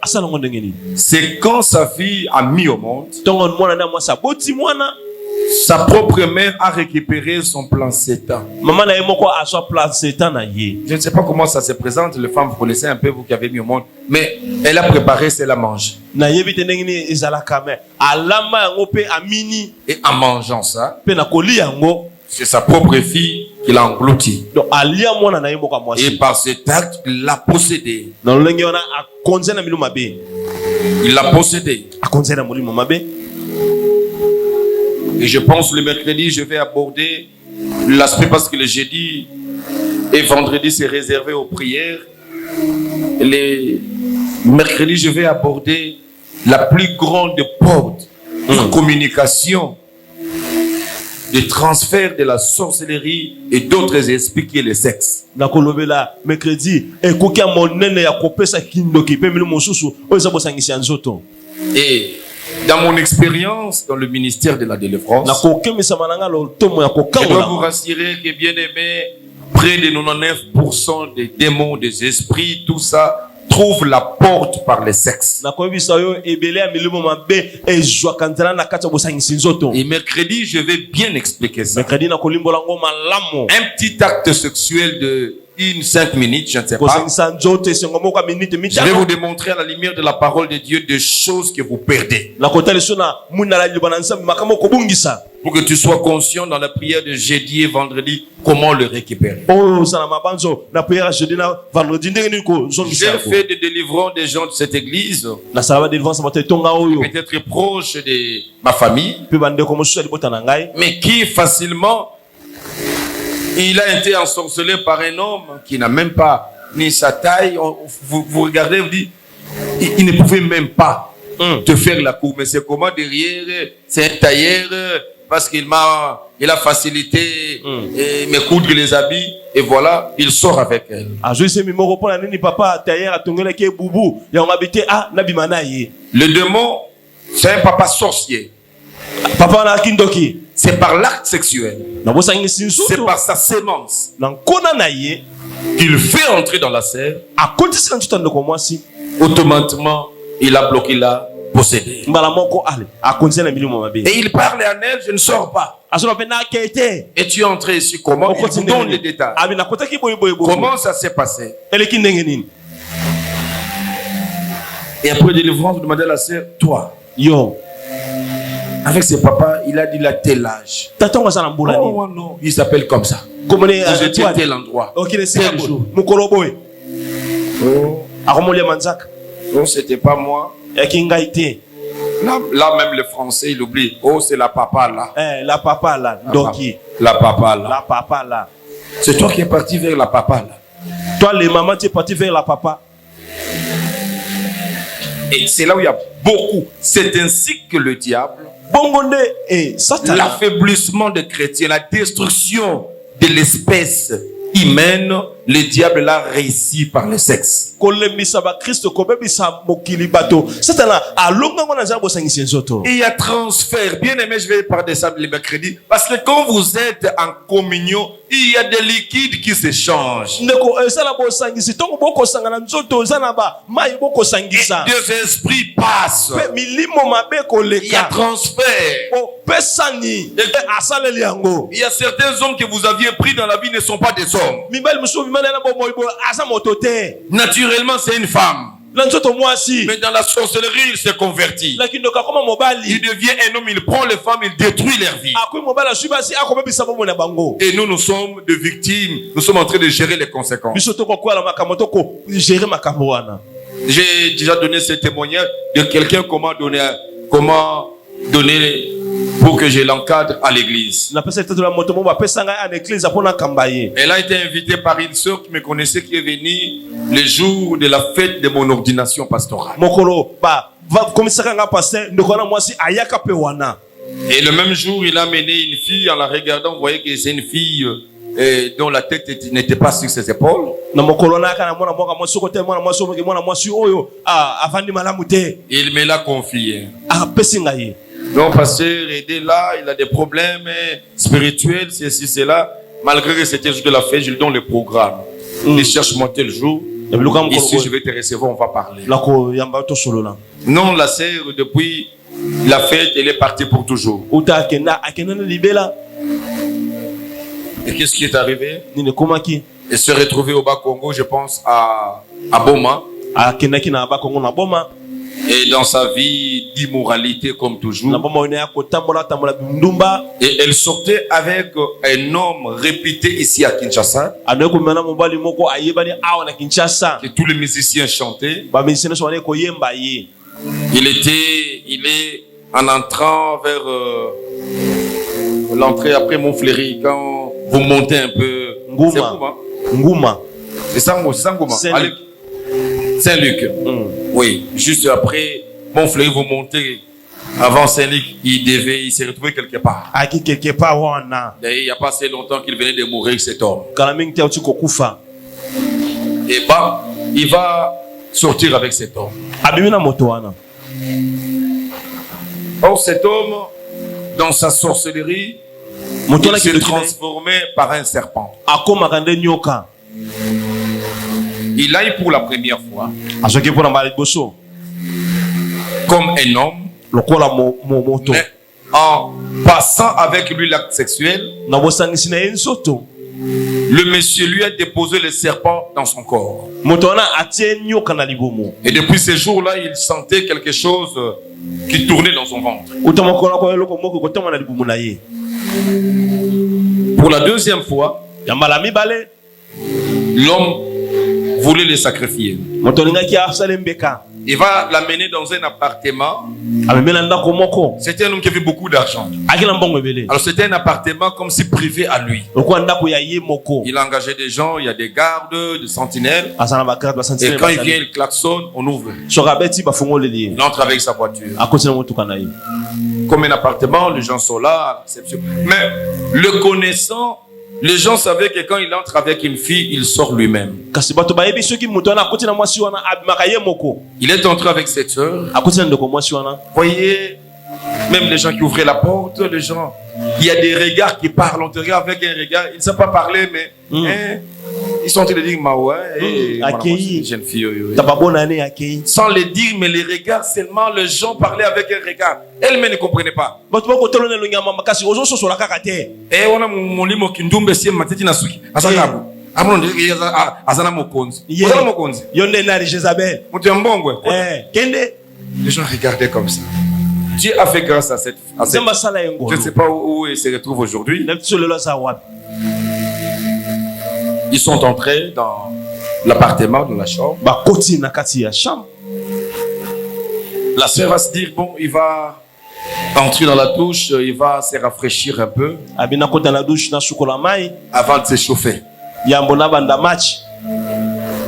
C'est quand sa fille a mis au monde, sa propre mère a récupéré son plan Satan. Je ne sais pas comment ça se présente. Les femmes, vous connaissez un peu, vous qui avez mis au monde. Mais elle a préparé, c'est la manger. Et en mangeant ça, c'est sa propre fille qui l'a englouti. Et par cet acte, il l'a possédé. Il l'a possédé. Et je pense le mercredi, je vais aborder l'aspect parce que le jeudi et vendredi, c'est réservé aux prières. Les mercredis, je vais aborder la plus grande porte de communication, de transfert de la sorcellerie et d'autres esprits qui est le sexe. Et dans mon expérience dans le ministère de la délivrance, je dois vous rassurer que, bien aimé, près de 99% des démons, des esprits, tout ça trouve la porte par le sexe. Et mercredi, je vais bien expliquer ça. Un petit acte sexuel de 5 minutes, je ne sais pas. Je vais vous démontrer à la lumière de la parole de Dieu des choses que vous perdez. Pour que tu sois conscient dans la prière de jeudi et vendredi, comment le récupérer. J'ai fait des délivrances des gens de cette église, peut-être proches de ma famille, mais qui facilement, il a été ensorcelé par un homme qui n'a même pas ni sa taille. Vous regardez, vous dites, il ne pouvait même pas te faire la cour. Mais c'est comment derrière, c'est un tailleur, parce qu'il a facilité me coudre les habits. Et voilà, il sort avec elle. Le démon, c'est un papa sorcier. C'est par l'acte sexuel. C'est par sa sémence qu'il fait entrer dans la serre. automatiquement, il a bloqué la possédée. Et il parle à elle, je ne sors pas. Et tu es entré ici comment? Il vous donne les détails. Comment ça s'est passé? Et après délivrance, demandez à la sœur, toi, avec ses papas, il a dit la tel âge. Oh non, il s'appelle comme ça. Vous étiez à tel endroit. Tel jour. Oh, c'était pas moi. Là même le français, il oublie. Oh, c'est la papa là. La papa là. Donc la papa là. La papa là. C'est toi qui es parti vers la papa là. Toi, les mamans, tu es parti vers la papa. Et c'est là où il y a beaucoup. C'est ainsi que le diable, l'affaiblissement des chrétiens, la destruction de l'espèce humaine, le diable l'a réussi par le sexe. Il y a transfert. Bien aimé, je vais parler de ça le mercredi. Parce que quand vous êtes en communion, il y a des liquides qui s'échangent. Des esprits passent. Il y a transfert. Il y a certains hommes que vous aviez pris dans la vie ne sont pas des hommes. Naturellement, c'est une femme. Mais dans la sorcellerie, il s'est converti. Il devient un homme, il prend les femmes, il détruit leur vie. Et nous sommes des victimes. Nous sommes en train de gérer les conséquences. J'ai déjà donné ce témoignage de quelqu'un comment donner pour que je l'encadre à l'église. Elle a été invitée par une sœur qui me connaissait, qui est venue le jour de la fête de mon ordination pastorale. Et le même jour, il a amené une fille. En la regardant, vous voyez que c'est une fille dont la tête n'était pas sur ses épaules. Il me l'a confié. Donc, pasteur, aidez là, il a des problèmes spirituels, ceci, cela. Malgré que c'était juste de la fête, je lui donne le programme. Il cherche moi tel jour. Ici, je vais te recevoir, on va parler. Non, la sœur, depuis la fête, elle est partie pour toujours. Et qu'est-ce qui est arrivé? Elle se retrouvée au Bas-Congo, je pense, à Boma. Et dans sa vie d'immoralité comme toujours. Et elle sortait avec un homme réputé ici à Kinshasa. Que tous les musiciens chantaient. Il est en entrant vers l'entrée après Montfleury, quand vous montez un peu. Ngouma. C'est ça, Ngouma. Saint-Luc. Oui, juste après Montfleury, vous montez avant Saint-Luc, il s'est retrouvé quelque part. Et il n'y a pas assez longtemps qu'il venait de mourir, cet homme. Et bah, il va sortir avec cet homme. Or, cet homme, dans sa sorcellerie, il s'est transformé par un serpent. Il aille pour la première fois comme un homme, mais en passant avec lui l'acte sexuel, le monsieur lui a déposé le serpent dans son corps. Et depuis ce jour-là, il sentait quelque chose qui tournait dans son ventre. Pour la deuxième fois, l'homme voulait le sacrifier. Il va l'amener dans un appartement. C'était un homme qui avait beaucoup d'argent. Alors c'était un appartement comme si privé à lui. Il a engagé des gens, il y a des gardes, des sentinelles. Et quand il vient, il klaxonne, on ouvre. Il entre avec sa voiture. Comme un appartement, les gens sont là. Mais le connaissant, les gens savaient que quand il entre avec une fille, il sort lui-même. Il est entré avec cette sœur. Voyez, Même les gens qui ouvraient la porte, les gens, il y a des regards qui parlent. On te regarde avec un regard, ils ne savent pas parler, mais ils sont en train de dire jeune fille, sans le dire, mais les regards seulement, les gens parlaient avec un regard. Elle-même ne comprenait pas. Et on a mon limo qui ndombe si mateti na suki. Asalabu. Amon azana mokonzi. Azana mokonzi. Yonde na Jézabel. Mutembongwe. Kende. Les gens regardaient comme ça. Dieu a fait grâce à cette. Je ne sais pas où ils se retrouvent aujourd'hui. Ils sont entrés dans l'appartement, dans la chambre. La sœur va se dire, bon, il va entrer dans la douche, il va se rafraîchir un peu avant de se chauffer. Et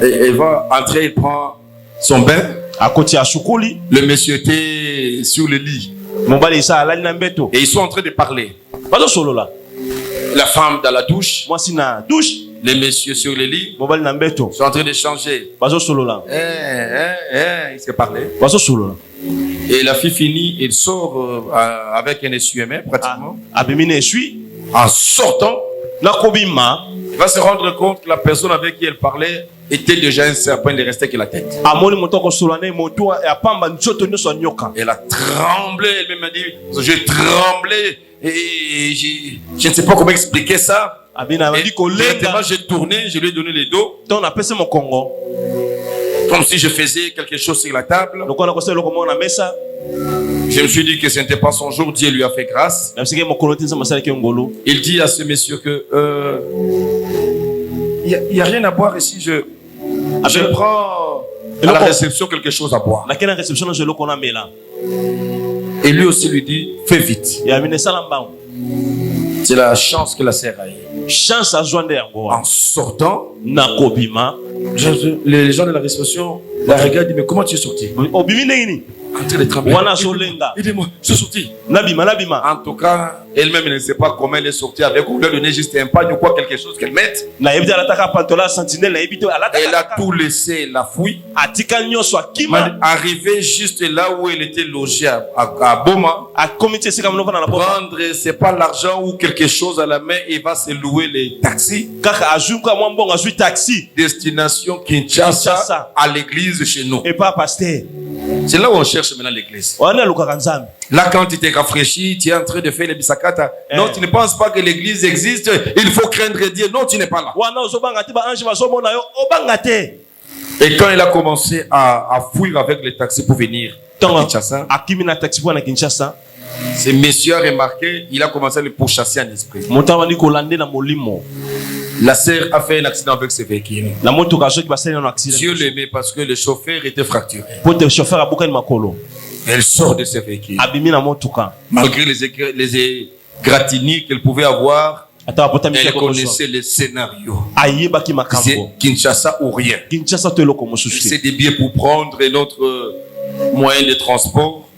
elle va entrer, il prend son bain. Le monsieur était sur le lit. Et ils sont en train de parler. La femme dans la douche. Les messieurs sur le lit. Sont en train d'échanger. Ils se parlaient. Et la fille finit, elle sort avec un essuie-main pratiquement. En sortant, il va se rendre compte que la personne avec qui elle parlait était déjà un serpent, il ne restait que la tête. Elle a tremblé, elle m'a dit, j'ai tremblé et je ne sais pas comment expliquer ça. Directement, j'ai tourné, je lui ai donné les dos. Comme si je faisais quelque chose sur la table. Je me suis dit que ce n'était pas son jour, Dieu lui a fait grâce. Il dit à ce monsieur que il n'y a rien à boire ici, je prends à la réception quelque chose à boire. Et lui aussi lui dit, fais vite. C'est la chance que la sœur a eue. En sortant, les gens de la réception la regardent et disent, mais comment tu es sorti? En train de trembler. Il dit, moi, je suis sorti. En tout cas, elle-même ne sait pas comment elle est sortie avec. On lui a donné juste un pagne ou quoi, quelque chose qu'elle mette. Elle a tout laissé, la fouille. Arrivé juste là où elle était logée à Boma. Prendre, c'est pas l'argent ou quelque chose à la main, il va se louer les taxis. Destination Kinshasa à l'église chez nous. C'est là où on cherche maintenant l'église. Là, quand tu t'es rafraîchi, tu es en train de faire les bisakata. Non, tu ne penses pas que l'église existe. Il faut craindre Dieu. Non, tu n'es pas là. Et quand il a commencé à fuir avec les taxis pour venir à Kinshasa, ce monsieur a remarqué, il a commencé à le pourchasser en esprit. La sœur a fait un accident avec ce véhicule. Dieu l'aimait parce que le chauffeur était fracturé. Elle sort de ce véhicule. Malgré les égratignures qu'elle pouvait avoir, elle connaissait le scénario. Kinshasa ou rien. C'est des billets pour prendre notre moyen de transport.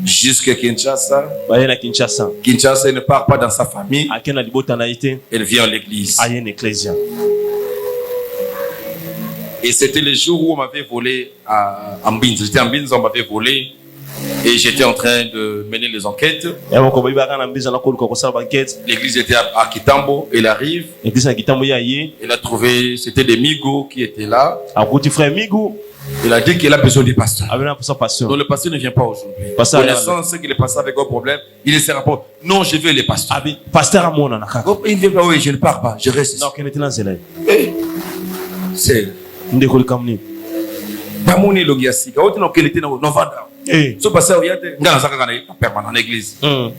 Jusqu'à Kinshasa. Kinshasa ne part pas dans sa famille. Elle vient à l'église. Et c'était le jour où on m'avait volé à Mbinz. J'étais à Mbinz, on m'avait volé. Et j'étais en train de mener les enquêtes. L'église était à Kitambo. Elle arrive. Elle a trouvé, c'était des Migo qui étaient là. Il a dit qu'il a besoin du pasteur. Donc le pasteur ne vient pas aujourd'hui. Connaissant ce qu'il est passé avec un problème, il essaie de répondre, non, je veux les pasteurs. Il ne vient pas, oui, je ne pars pas, je reste ici. C'est Bamoni Logiasika. Autre nom qu'elle était dans Novanda. Ce pasteur, il y a des permanent en église. On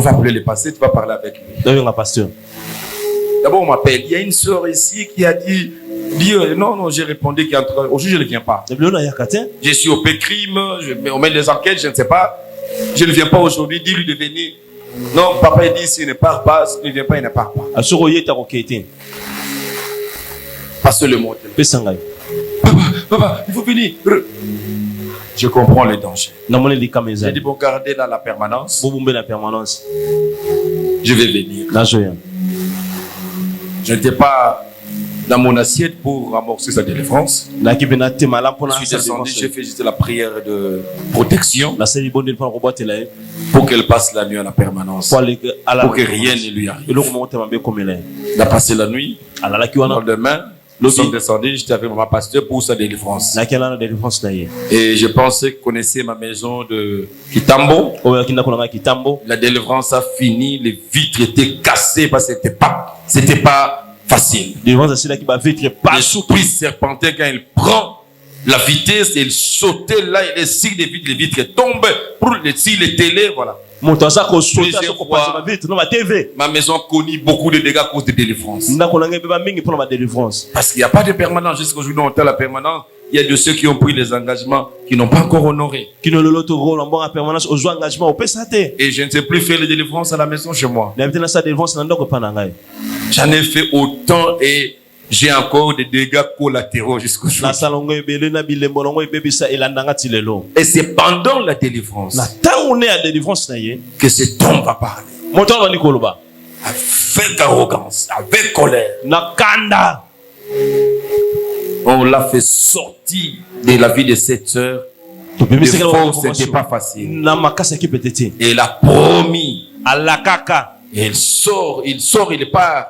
va appeler le pasteur, tu vas parler avec lui. D'abord, on m'appelle. Il y a une sœur ici qui a dit, non, j'ai répondu qu'aujourd'hui je ne viens pas. Je suis au crime, on met des enquêtes, je ne sais pas. Je ne viens pas aujourd'hui, dis-lui de venir. Non, papa il dit s'il ne part pas, s'il ne vient pas, il ne part pas. Passez le mot. Papa, il faut venir. Je comprends les dangers. J'ai dit, bon, gardez là la permanence. Je vais venir. Je n'étais pas dans mon assiette pour amorcer sa délivrance. Je suis descendu, j'ai fait juste la prière de protection pour qu'elle passe la nuit à la permanence, pour que rien ne lui arrive. Elle a passé la nuit. Le lendemain, nous sommes descendus, j'étais avec mon pasteur pour sa délivrance. Et je pensais que connaissait ma maison de Kitambo. La délivrance a fini, les vitres étaient cassées parce que c'était pas facile. L'esprit serpentin, quand il prend la vitesse, il sautait là, il essayait les vitres tombent pour les télé, voilà. Ma maison a connu beaucoup de dégâts à cause de délivrance. Parce qu'il n'y a pas de permanence. Jusqu'aujourd'hui, on a la permanence. Il y a de ceux qui ont pris les engagements qui n'ont pas encore honoré. Et je ne sais plus faire les délivrances à la maison chez moi. J'en ai fait autant et j'ai encore des dégâts collatéraux jusqu'aujourd'hui. Et c'est pendant la délivrance que cet homme va parler. Avec arrogance, avec colère. On l'a fait sortir de la vie de cette sœur. C'était pas facile. Et il a promis. Et il sort, il part.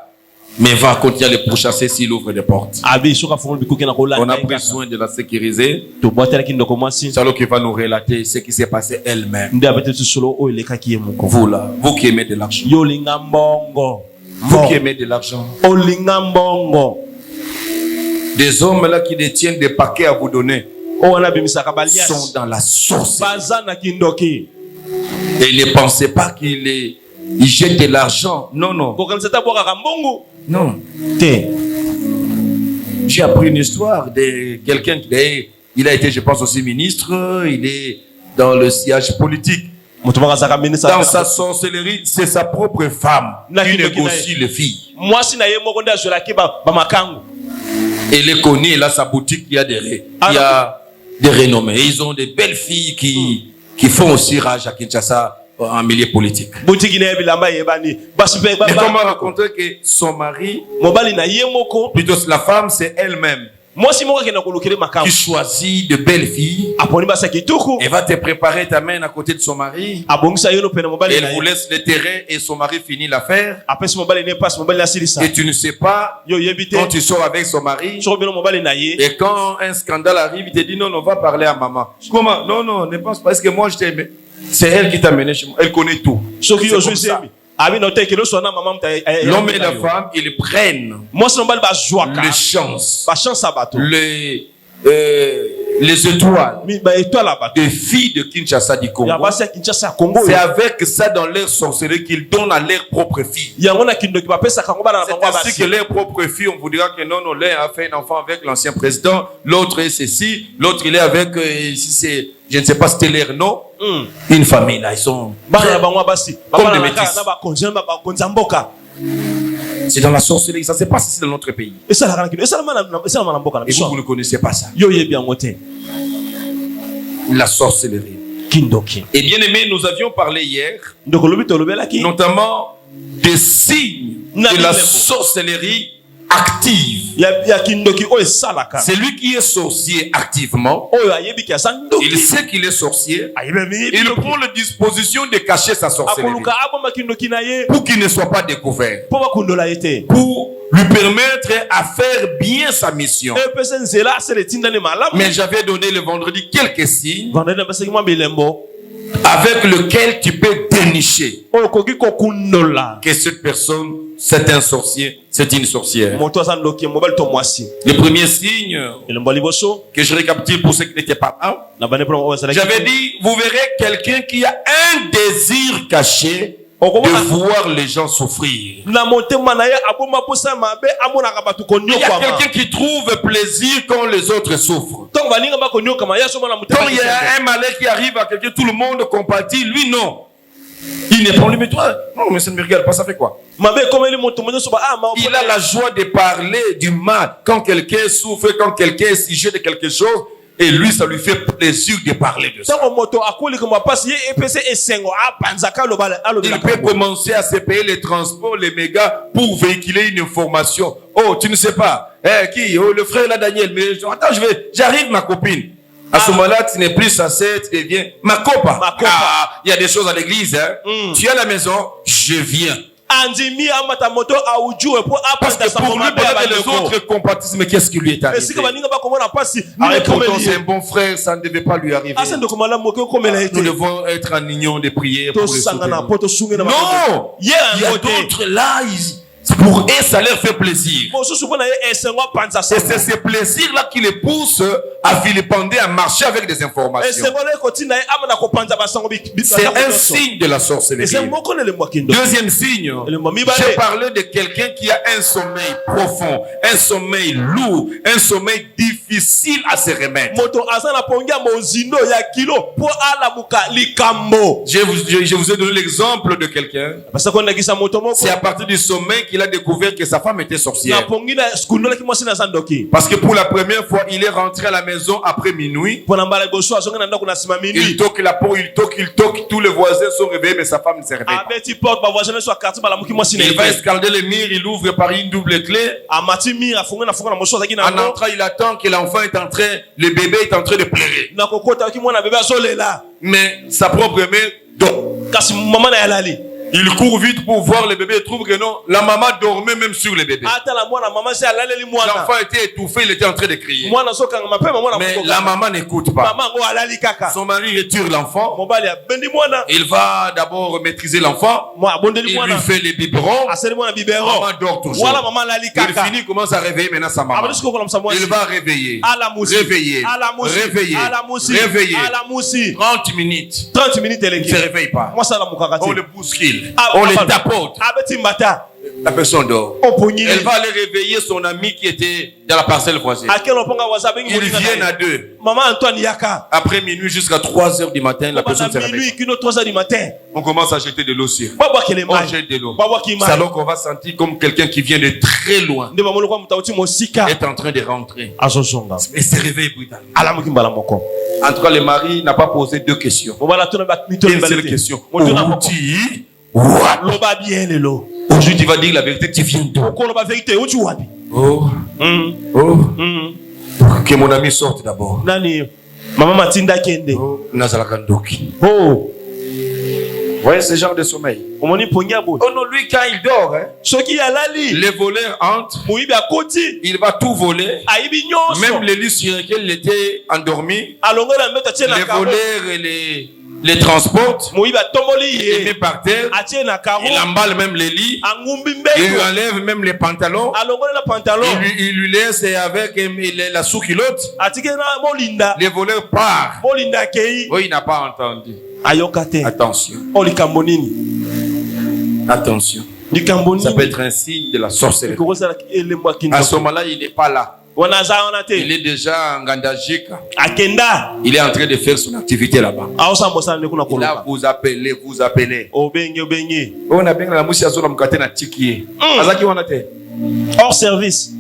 Mais va continuer à le pourchasser s'il ouvre des portes. On a besoin de la sécuriser. C'est alors qu'il va nous relater ce qui s'est passé elle-même. Vous là, vous qui aimez de l'argent. Vous qui aimez de l'argent. Des hommes là qui détiennent des paquets à vous donner sont dans la sorcellerie. Et ne pensez pas qu'il jette de l'argent. Non, non. Non. J'ai appris une histoire de quelqu'un qui il a été, je pense, aussi ministre. Il est dans le siège politique. Dans sa sorcellerie, c'est sa propre femme qui négocie les filles. Elle est connue, elle a sa boutique, il y a des renommées. Et ils ont des belles filles qui font aussi rage à Kinshasa en milieu politique. Et on m'a raconté que son mari, plutôt la femme, c'est elle-même qui choisit de belles filles. Elle va te préparer, t'amène à côté de son mari. Elle vous laisse le terrain et son mari finit l'affaire. Et tu ne sais pas quand tu sors avec son mari. Et quand un scandale arrive, il te dit non, on va parler à maman. Comment? Non, non, ne pense pas. Parce que moi je t'aime. C'est elle qui t'a mené chez moi. Elle connaît tout. L'homme et la femme, ils prennent les chances, les étoiles des filles de Kinshasa du Congo. C'est avec ça dans leur sorcellerie qu'ils donnent à leur propre fille. C'est ainsi que leur propre fille, on vous dira que non, non, l'un a fait un enfant avec l'ancien président, l'autre est ceci, l'autre il est avec, ici c'est, je ne sais pas si c'était leur nom, une famille là, ils sont comme des métis. C'est dans la sorcellerie, ça se passe ici dans notre pays. Et vous, vous ne connaissez pas ça. La sorcellerie. Et bien aimé, nous avions parlé hier, notamment des signes de la sorcellerie active. C'est lui qui est sorcier activement. Il sait qu'il est sorcier. Il prend la disposition de cacher sa sorcellerie pour qu'il ne soit pas découvert, pour lui permettre à faire bien sa mission. Mais j'avais donné le vendredi quelques signes avec lequel tu peux dénicher que cette personne, c'est un sorcier, c'est une sorcière. Le premier signe que je récapitule pour ceux qui n'étaient pas là, j'avais dit, vous verrez quelqu'un qui a un désir caché de voir les gens souffrir. Il y a quelqu'un qui trouve plaisir quand les autres souffrent. Quand il y a un malheur qui arrive à quelqu'un, tout le monde compatit, lui non. Il n'est pas lui, mais toi, non, mais ça ne me regarde pas, ça fait quoi? Il a la joie de parler du mal. Quand quelqu'un souffre, quand quelqu'un est sujet de quelque chose, et lui, ça lui fait plaisir de parler de ça. Il peut commencer à se payer les transports, les mégas pour véhiculer une information. Oh, tu ne sais pas. Qui? Oh, le frère là, Daniel. Mais attends, j'arrive, ma copine. À ce moment-là, tu n'es plus à 7, tu deviens ma copa. Ah, il y a des choses à l'église, hein. Tu es à la maison, je viens. Parce que pour lui, les autres compatissent, mais qu'est-ce qui lui est arrivé? Pourtant, c'est un bon frère, ça ne devait pas lui arriver. Nous devons être en union de prière pour le soutenir. Non! Il y a d'autres là, pour eux, ça leur fait plaisir. Et c'est ce plaisir-là qui les pousse à vilipender, à marcher avec des informations. C'est un signe de la sorcellerie. Deuxième signe, j'ai parlé de quelqu'un qui a un sommeil profond, un sommeil lourd, un sommeil difficile à se remettre. Je vous ai donné l'exemple de quelqu'un. C'est à partir du sommeil qu'il a découvert que sa femme était sorcière. Parce que pour la première fois, il est rentré à la maison après minuit. Il toque la porte, il toque, tous les voisins sont réveillés, mais sa femme ne s'est réveillée pas. Il va escalader les murs, il ouvre par une double clé. En entrant, il attend que l'enfant est en train, le bébé est en train de pleurer. Mais sa propre mère dort. Il court vite pour voir le bébé et trouve que non, la maman dormait même sur le bébé. L'enfant était étouffé, il était en train de crier. Mais la maman n'écoute pas. Son mari retire l'enfant. Il va d'abord maîtriser l'enfant. Il lui fait les biberons. Maman dort toujours. Il finit, il commence à réveiller maintenant sa maman. Il va réveiller. Réveiller. Réveiller. 30 minutes. Il ne se réveille pas. On le bouscule. On les tapote. La personne dort. Elle va aller réveiller son ami qui était dans la parcelle voisine. Ils viennent à deux. Après minuit jusqu'à 3 heures du matin, la personne se réveille. On commence à jeter de l'eau sur. On jette de l'eau. C'est alors qu'on va sentir comme quelqu'un qui vient de très loin est en train de rentrer. Et se réveille brutalement. En tout cas, le mari n'a pas posé deux questions. Une seule question. Aujourd'hui, tu vas dire la vérité, tu viens d'où? Que mon ami sorte d'abord. Voyez ce genre de sommeil. Oh non, lui quand il dort, les voleurs entrent, il va tout voler. Même les lits sur lesquels il était endormi, les voleurs et les transporte, il les met par terre, il emballe même les lits, il lui enlève même les pantalons, il lui laisse avec la sous-culotte. Les voleurs partent. Oh, il n'a pas entendu. Attention. Attention. Ça peut être un signe de la sorcellerie. À ce moment-là, il n'est pas là. Il est déjà en Gandajika. Il est en train de faire son activité là-bas. Là, vous appelez. On a bien la mousse à zone na tiki. Hors service.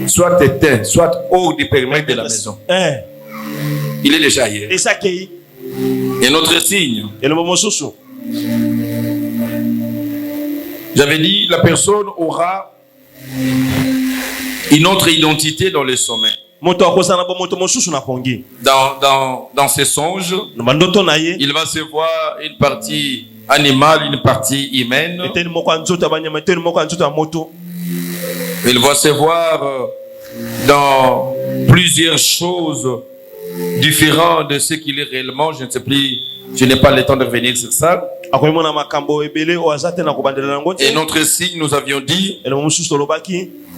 Soit éteint, soit hors du périmètre de la maison. Il est déjà hier. Et notre signe. J'avais dit, la personne aura une autre identité dans le sommeil. Dans ses songes, il va se voir une partie animale, une partie humaine. Il va se voir dans plusieurs choses différentes de ce qu'il est réellement. Je ne sais plus, je n'ai pas le temps de revenir sur ça. Et notre signe, nous avions dit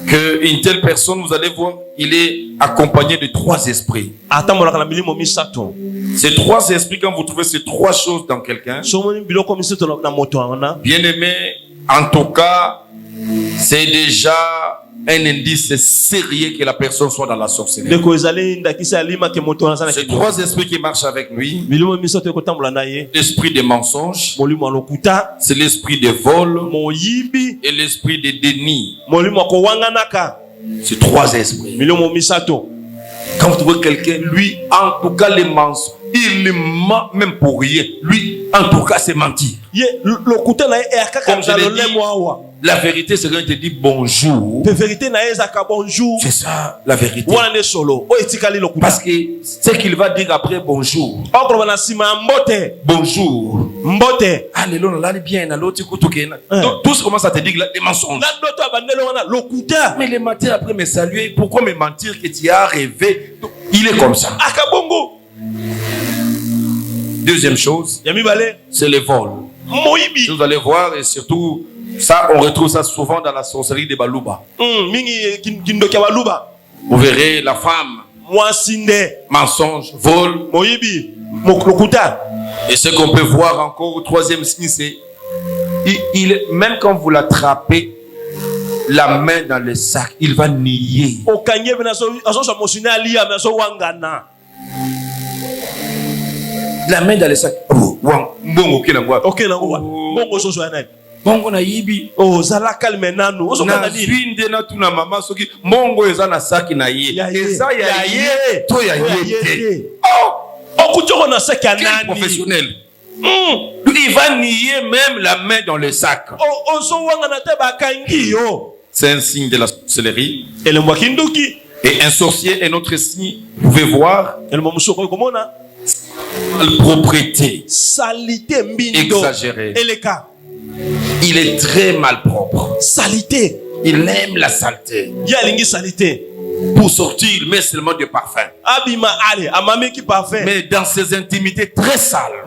qu'une telle personne, vous allez voir, il est accompagné de 3 esprits. Ces 3 esprits, quand vous trouvez ces 3 choses dans quelqu'un, bien aimé, en tout cas, c'est déjà un indice sérieux que la personne soit dans la sorcellerie. Ces 3 esprits qui marchent avec lui, l'esprit des mensonges, c'est l'esprit de vol et l'esprit de déni. Ces 3 esprits. Quand vous trouvez quelqu'un, lui, en tout cas, les mensonges, il ment même pour rien. Lui, en tout cas, c'est mentir. Comme je l'ai dit, la vérité, c'est quand il te dit bonjour. C'est ça, la vérité. Parce que c'est qu'il va dire après bonjour. Bonjour. Alléluia, bien. Donc, tous commencent à te dire des mensonges. Mais le matin après me saluer, pourquoi me mentir que tu as rêvé? Il est comme ça. Deuxième chose, c'est le vol. Si vous allez voir, et surtout, ça, on retrouve ça souvent dans la sorcellerie de Baluba. Vous verrez la femme, mensonge, vol. Et ce qu'on peut voir encore au troisième signe, c'est même quand vous l'attrapez, la main dans le sac, il va nier. La main dans le sac. Bongo na yibi. Oh, zala kalme nanu. Na zwinde na tuna mama soki mongo eza na saki na ye. Eza ya ye to ya ye. Oh, okuchoko na saki ya nani? Professionnel. Il va nier même la main dans le sac. Oh, oso wanga na te bakangi yo. C'est un signe de la sorcellerie. Et le mwakinduki. Et un sorcier, un autre signe, vous pouvez voir. Et le mwamusoko komona. Propreté. Salité mbindo. Exagéré. Et les cas. Il est très malpropre. Salité. Il aime la saleté. Yalingi salité. Pour sortir, il met seulement du parfum. Abima ale, amame qui parfum. Mais dans ses intimités très sales.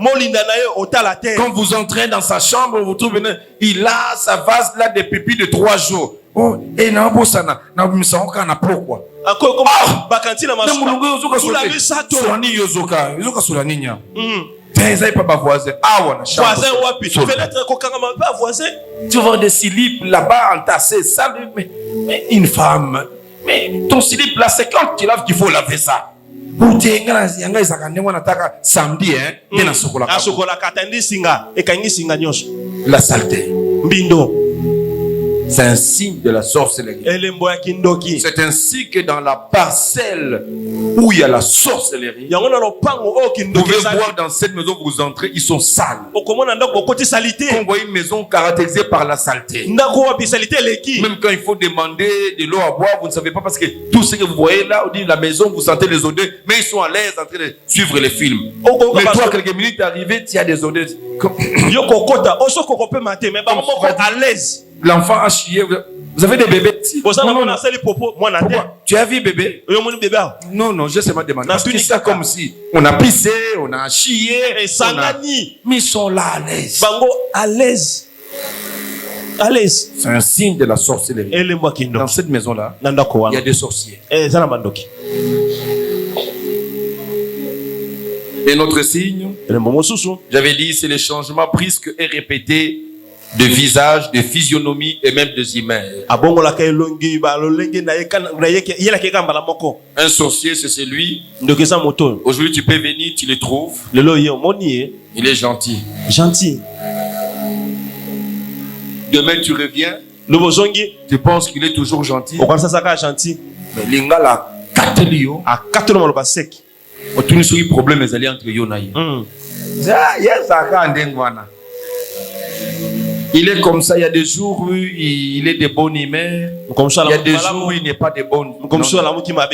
Quand vous entrez dans sa chambre, vous trouvez, il a sa vase là de pépis de 3 jours. Oh, et na bosana, na misanka na pourquoi? Encore comme bakanti na masuka. Kula misato. Solani yozoka solani nya. T'es pas voisin. Ah ouais, voisin wapi? Fenêtre kokanga pas voisin. Tu vois des slips là-bas entassés, ça mais une femme. Mais ton slip là, c'est quand tu laves qu'il faut laver ça. Ou tu es samedi, hein? La saleté. Bindo. C'est un signe de la sorcellerie. C'est ainsi que dans la parcelle où il y a la sorcellerie, vous pouvez voir dans cette maison où vous entrez, ils sont sales. On voit une maison caractérisée par la saleté. Même quand il faut demander de l'eau à boire, vous ne savez pas parce que tout ce que vous voyez là, on dit la maison, vous sentez les odeurs, mais ils sont à l'aise en train de suivre les films. Mais toi, quelques minutes arrivé, tu as des odeurs. À l'aise. L'enfant a chié. Vous avez des bébés? Tu as vu bébé? Non, non, je sais pas demander. Parce que c'est comme si on a pissé, on a chié. Mais ils sont là à l'aise. À l'aise. À l'aise. C'est un signe de la sorcellerie. Dans cette maison-là, il y a des sorciers. Et notre signe, j'avais dit, c'est les changements brusques et répétés de visage, de physionomie et même de humeur. Un sorcier, c'est celui. Aujourd'hui, tu peux venir, tu le trouves. Il est gentil. Gentil. Demain, tu reviens. Tu penses qu'il est toujours gentil. Mais l'ingala, katelio. A katelio le basek. Tu ne sais pas problème est entre yonaï. Il est comme ça, il y a des jours où il est de bonne humeur. Il y a des jours où il n'est pas de bonne humeur.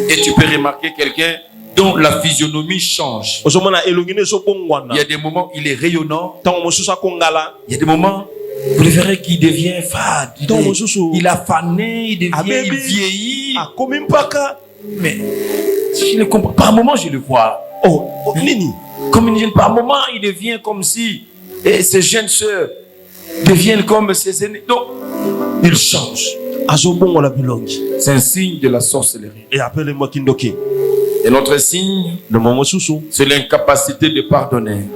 Et tu peux remarquer quelqu'un dont la physionomie change. Il y a des moments où il est rayonnant. Il y a des moments où vous le verrez qu'il devient fade. Il a fané, il vieillit. Mais je le comprends. Par moment, je le vois. Comme une jeune, par moment, il devient comme si et ses jeunes sœurs deviennent comme ses aînés. Donc, il change. C'est un signe de la sorcellerie. Et notre signe, c'est l'incapacité de pardonner.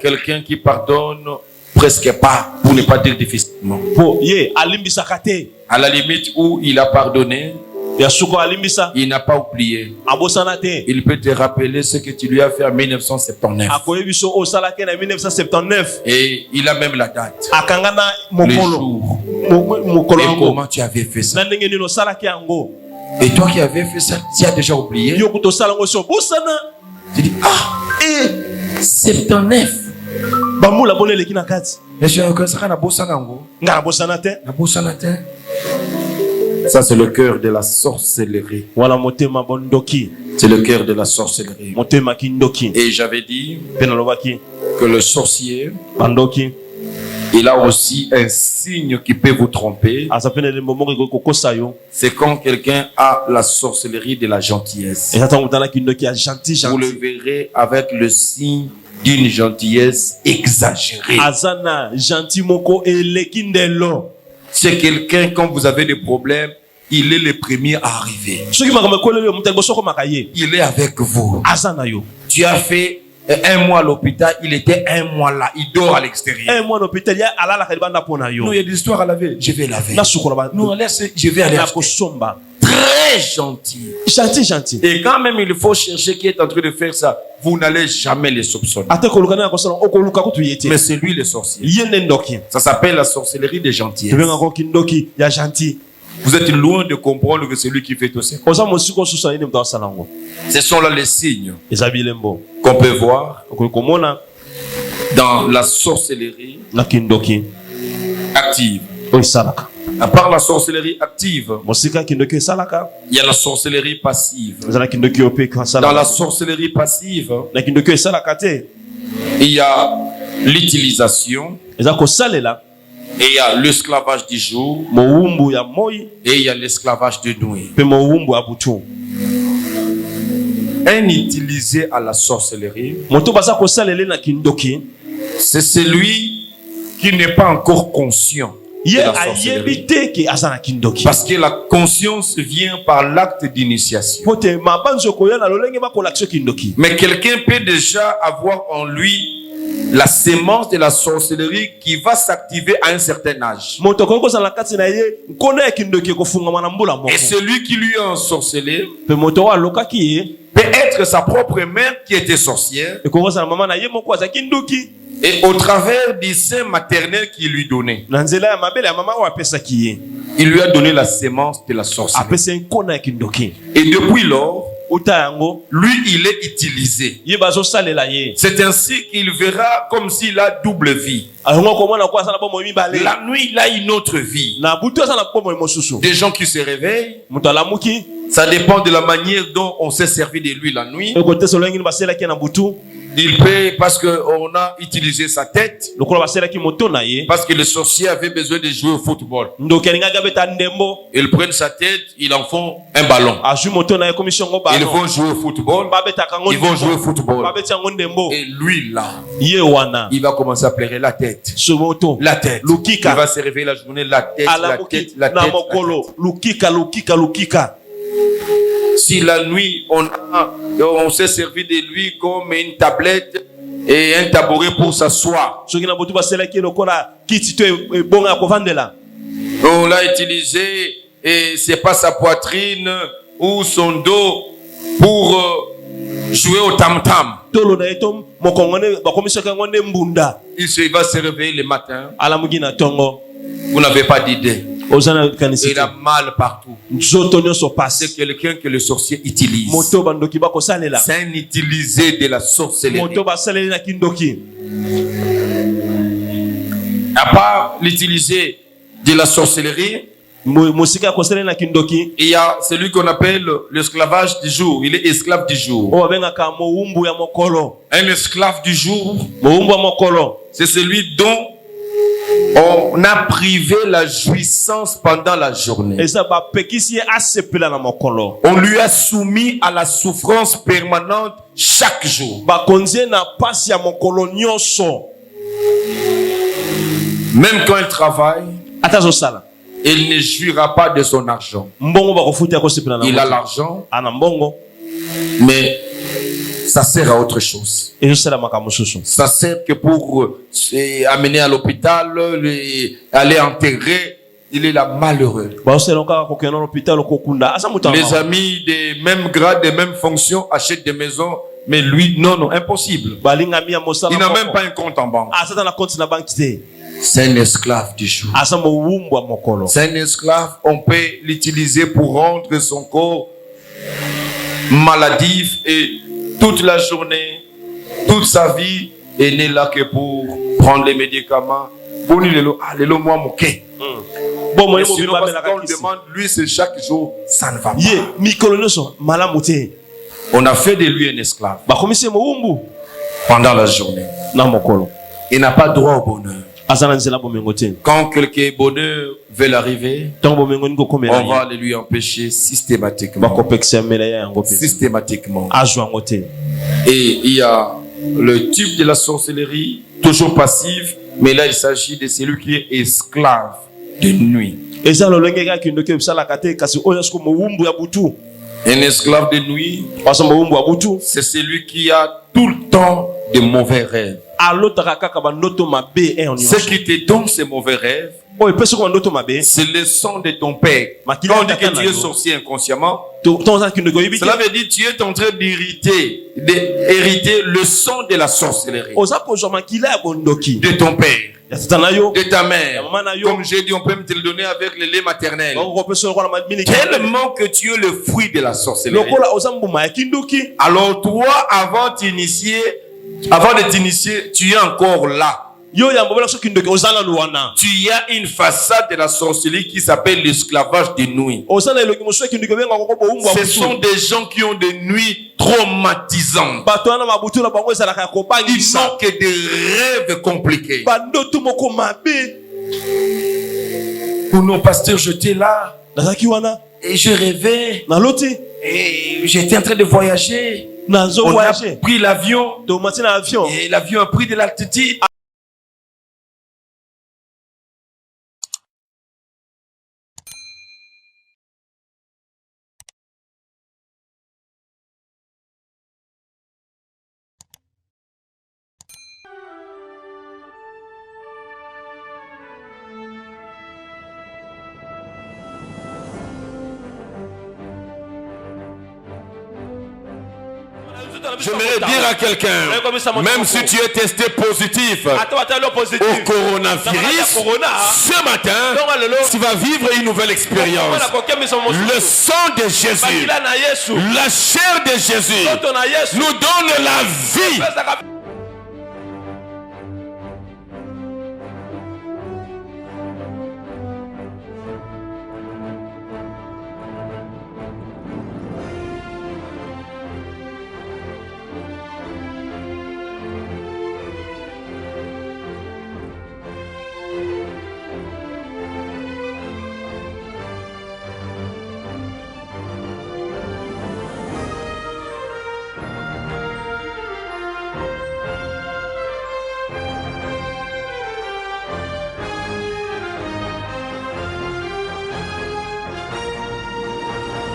Quelqu'un qui pardonne presque pas, pour ne pas dire difficilement. À la limite où il a pardonné, il n'a pas oublié. Il peut te rappeler ce que tu lui as fait en 1979. Et il a même la date. Le jour. Et comment tu avais fait ça. Et toi qui avais fait ça, tu as déjà oublié. Tu dis, ah, 79. Ça, c'est le cœur de la sorcellerie. C'est le cœur de la sorcellerie. Et j'avais dit que le sorcier, il a aussi un signe qui peut vous tromper. C'est quand quelqu'un a la sorcellerie de la gentillesse. Vous le verrez avec le signe d'une gentillesse exagérée. C'est quelqu'un, quand vous avez des problèmes, il est le premier à arriver. Il est avec vous. Tu as fait 1 mois à l'hôpital, il était 1 mois là, il dort à l'extérieur. 1 mois à l'hôpital, il y a des histoires à laver, je vais laver. Nous, je vais aller acheter. Très gentil. Gentil. Et quand même il faut chercher qui est en train de faire ça, vous n'allez jamais les soupçonner. Mais c'est lui le sorcier. Ça s'appelle la sorcellerie des gentillesses. Vous êtes loin de comprendre que c'est lui qui fait tout ça. Ce sont là les signes qu'on peut voir dans la sorcellerie active. À part la sorcellerie active, il y a la sorcellerie passive. Dans la sorcellerie passive, il y a l'utilisation. Et il y a l'esclavage du jour. Et il y a l'esclavage de nuit. Un utilisé à la sorcellerie, c'est celui qui n'est pas encore conscient de la sorcellerie. Parce que la conscience vient par l'acte d'initiation. Mais quelqu'un peut déjà avoir en lui la sémence de la sorcellerie qui va s'activer à un certain âge. Et celui qui lui a ensorcelé peut être sa propre mère qui était sorcière. Et au travers du sein maternel qu'il lui donnait, il lui a donné la sémence de la sorcellerie. Et depuis lors, lui, il est utilisé. C'est ainsi qu'il verra comme s'il a double vie. La nuit, il a une autre vie. Des gens qui se réveillent, ça dépend de la manière dont on s'est servi de lui la nuit. Il peut, parce qu'on a utilisé sa tête, parce que le sorcier avait besoin de jouer au football. Ils prennent sa tête, ils en font un ballon. Ils vont jouer au football. Ils vont jouer au football. Et lui là, il va commencer à pleurer la tête. La tête. Il va se réveiller la journée, la tête, la tête, la tête. Si la nuit, on s'est servi de lui comme une tablette et un tabouret pour s'asseoir. On l'a utilisé et c'est pas sa poitrine ou son dos pour jouer au tam-tam. Il va se réveiller le matin. Vous n'avez pas d'idée. Il a mal partout. C'est quelqu'un que le sorcier utilise. C'est un utilisé de la sorcellerie. À part l'utilisé de la sorcellerie, il y a celui qu'on appelle l'esclavage du jour. Il est esclave du jour. Un esclave du jour, c'est celui dont on a privé la jouissance pendant la journée. On lui a soumis à la souffrance permanente chaque jour. Même quand il travaille, il ne jouira pas de son argent. Il a l'argent, mais ça sert à autre chose. Ça sert que pour amener à l'hôpital, aller enterrer. Il est là malheureux. Les amis des mêmes grades, des mêmes fonctions achètent des maisons, mais lui, non, impossible. Il n'a même pas un compte en banque. C'est un esclave du jour. C'est un esclave, on peut l'utiliser pour rendre son corps maladif et toute la journée, toute sa vie, est né là que pour prendre les médicaments. Bon, moi, moqué. Bon, moi, quand on demande, lui, c'est chaque jour, ça ne va pas. On a fait de lui un esclave pendant la journée. Il n'a pas droit au bonheur. Quand quelqu'un bonheur veut l'arriver, on va le lui empêcher systématiquement. Systématiquement. Et il y a le type de la sorcellerie, toujours passive, mais là il s'agit de celui qui est esclave de nuit. Un esclave de nuit, c'est celui qui a tout le temps de mauvais rêves. Ce qui te donne ces mauvais rêves, c'est le sang de ton père. Quand on dit que tu es sorcier inconsciemment, cela veut dire que tu es en train d'hériter le sang de la sorcellerie de ton père, de ta mère. Comme j'ai dit, on peut me te le donner avec le lait maternel. Tellement que tu es le fruit de la sorcellerie. Alors toi, avant de t'initier, tu es encore là. Tu as une façade de la sorcellerie qui s'appelle l'esclavage de nuit. Ce sont des gens qui ont des nuits traumatisantes. Ils n'ont que des rêves compliqués. Pour nos pasteurs, j'étais là et je rêvais et j'étais en train de voyager. On a pris l'avion et l'avion a pris de l'altitude. J'aimerais dire à quelqu'un, même si tu es testé positif au coronavirus, ce matin, tu vas vivre une nouvelle expérience. Le sang de Jésus, la chair de Jésus nous donne la vie.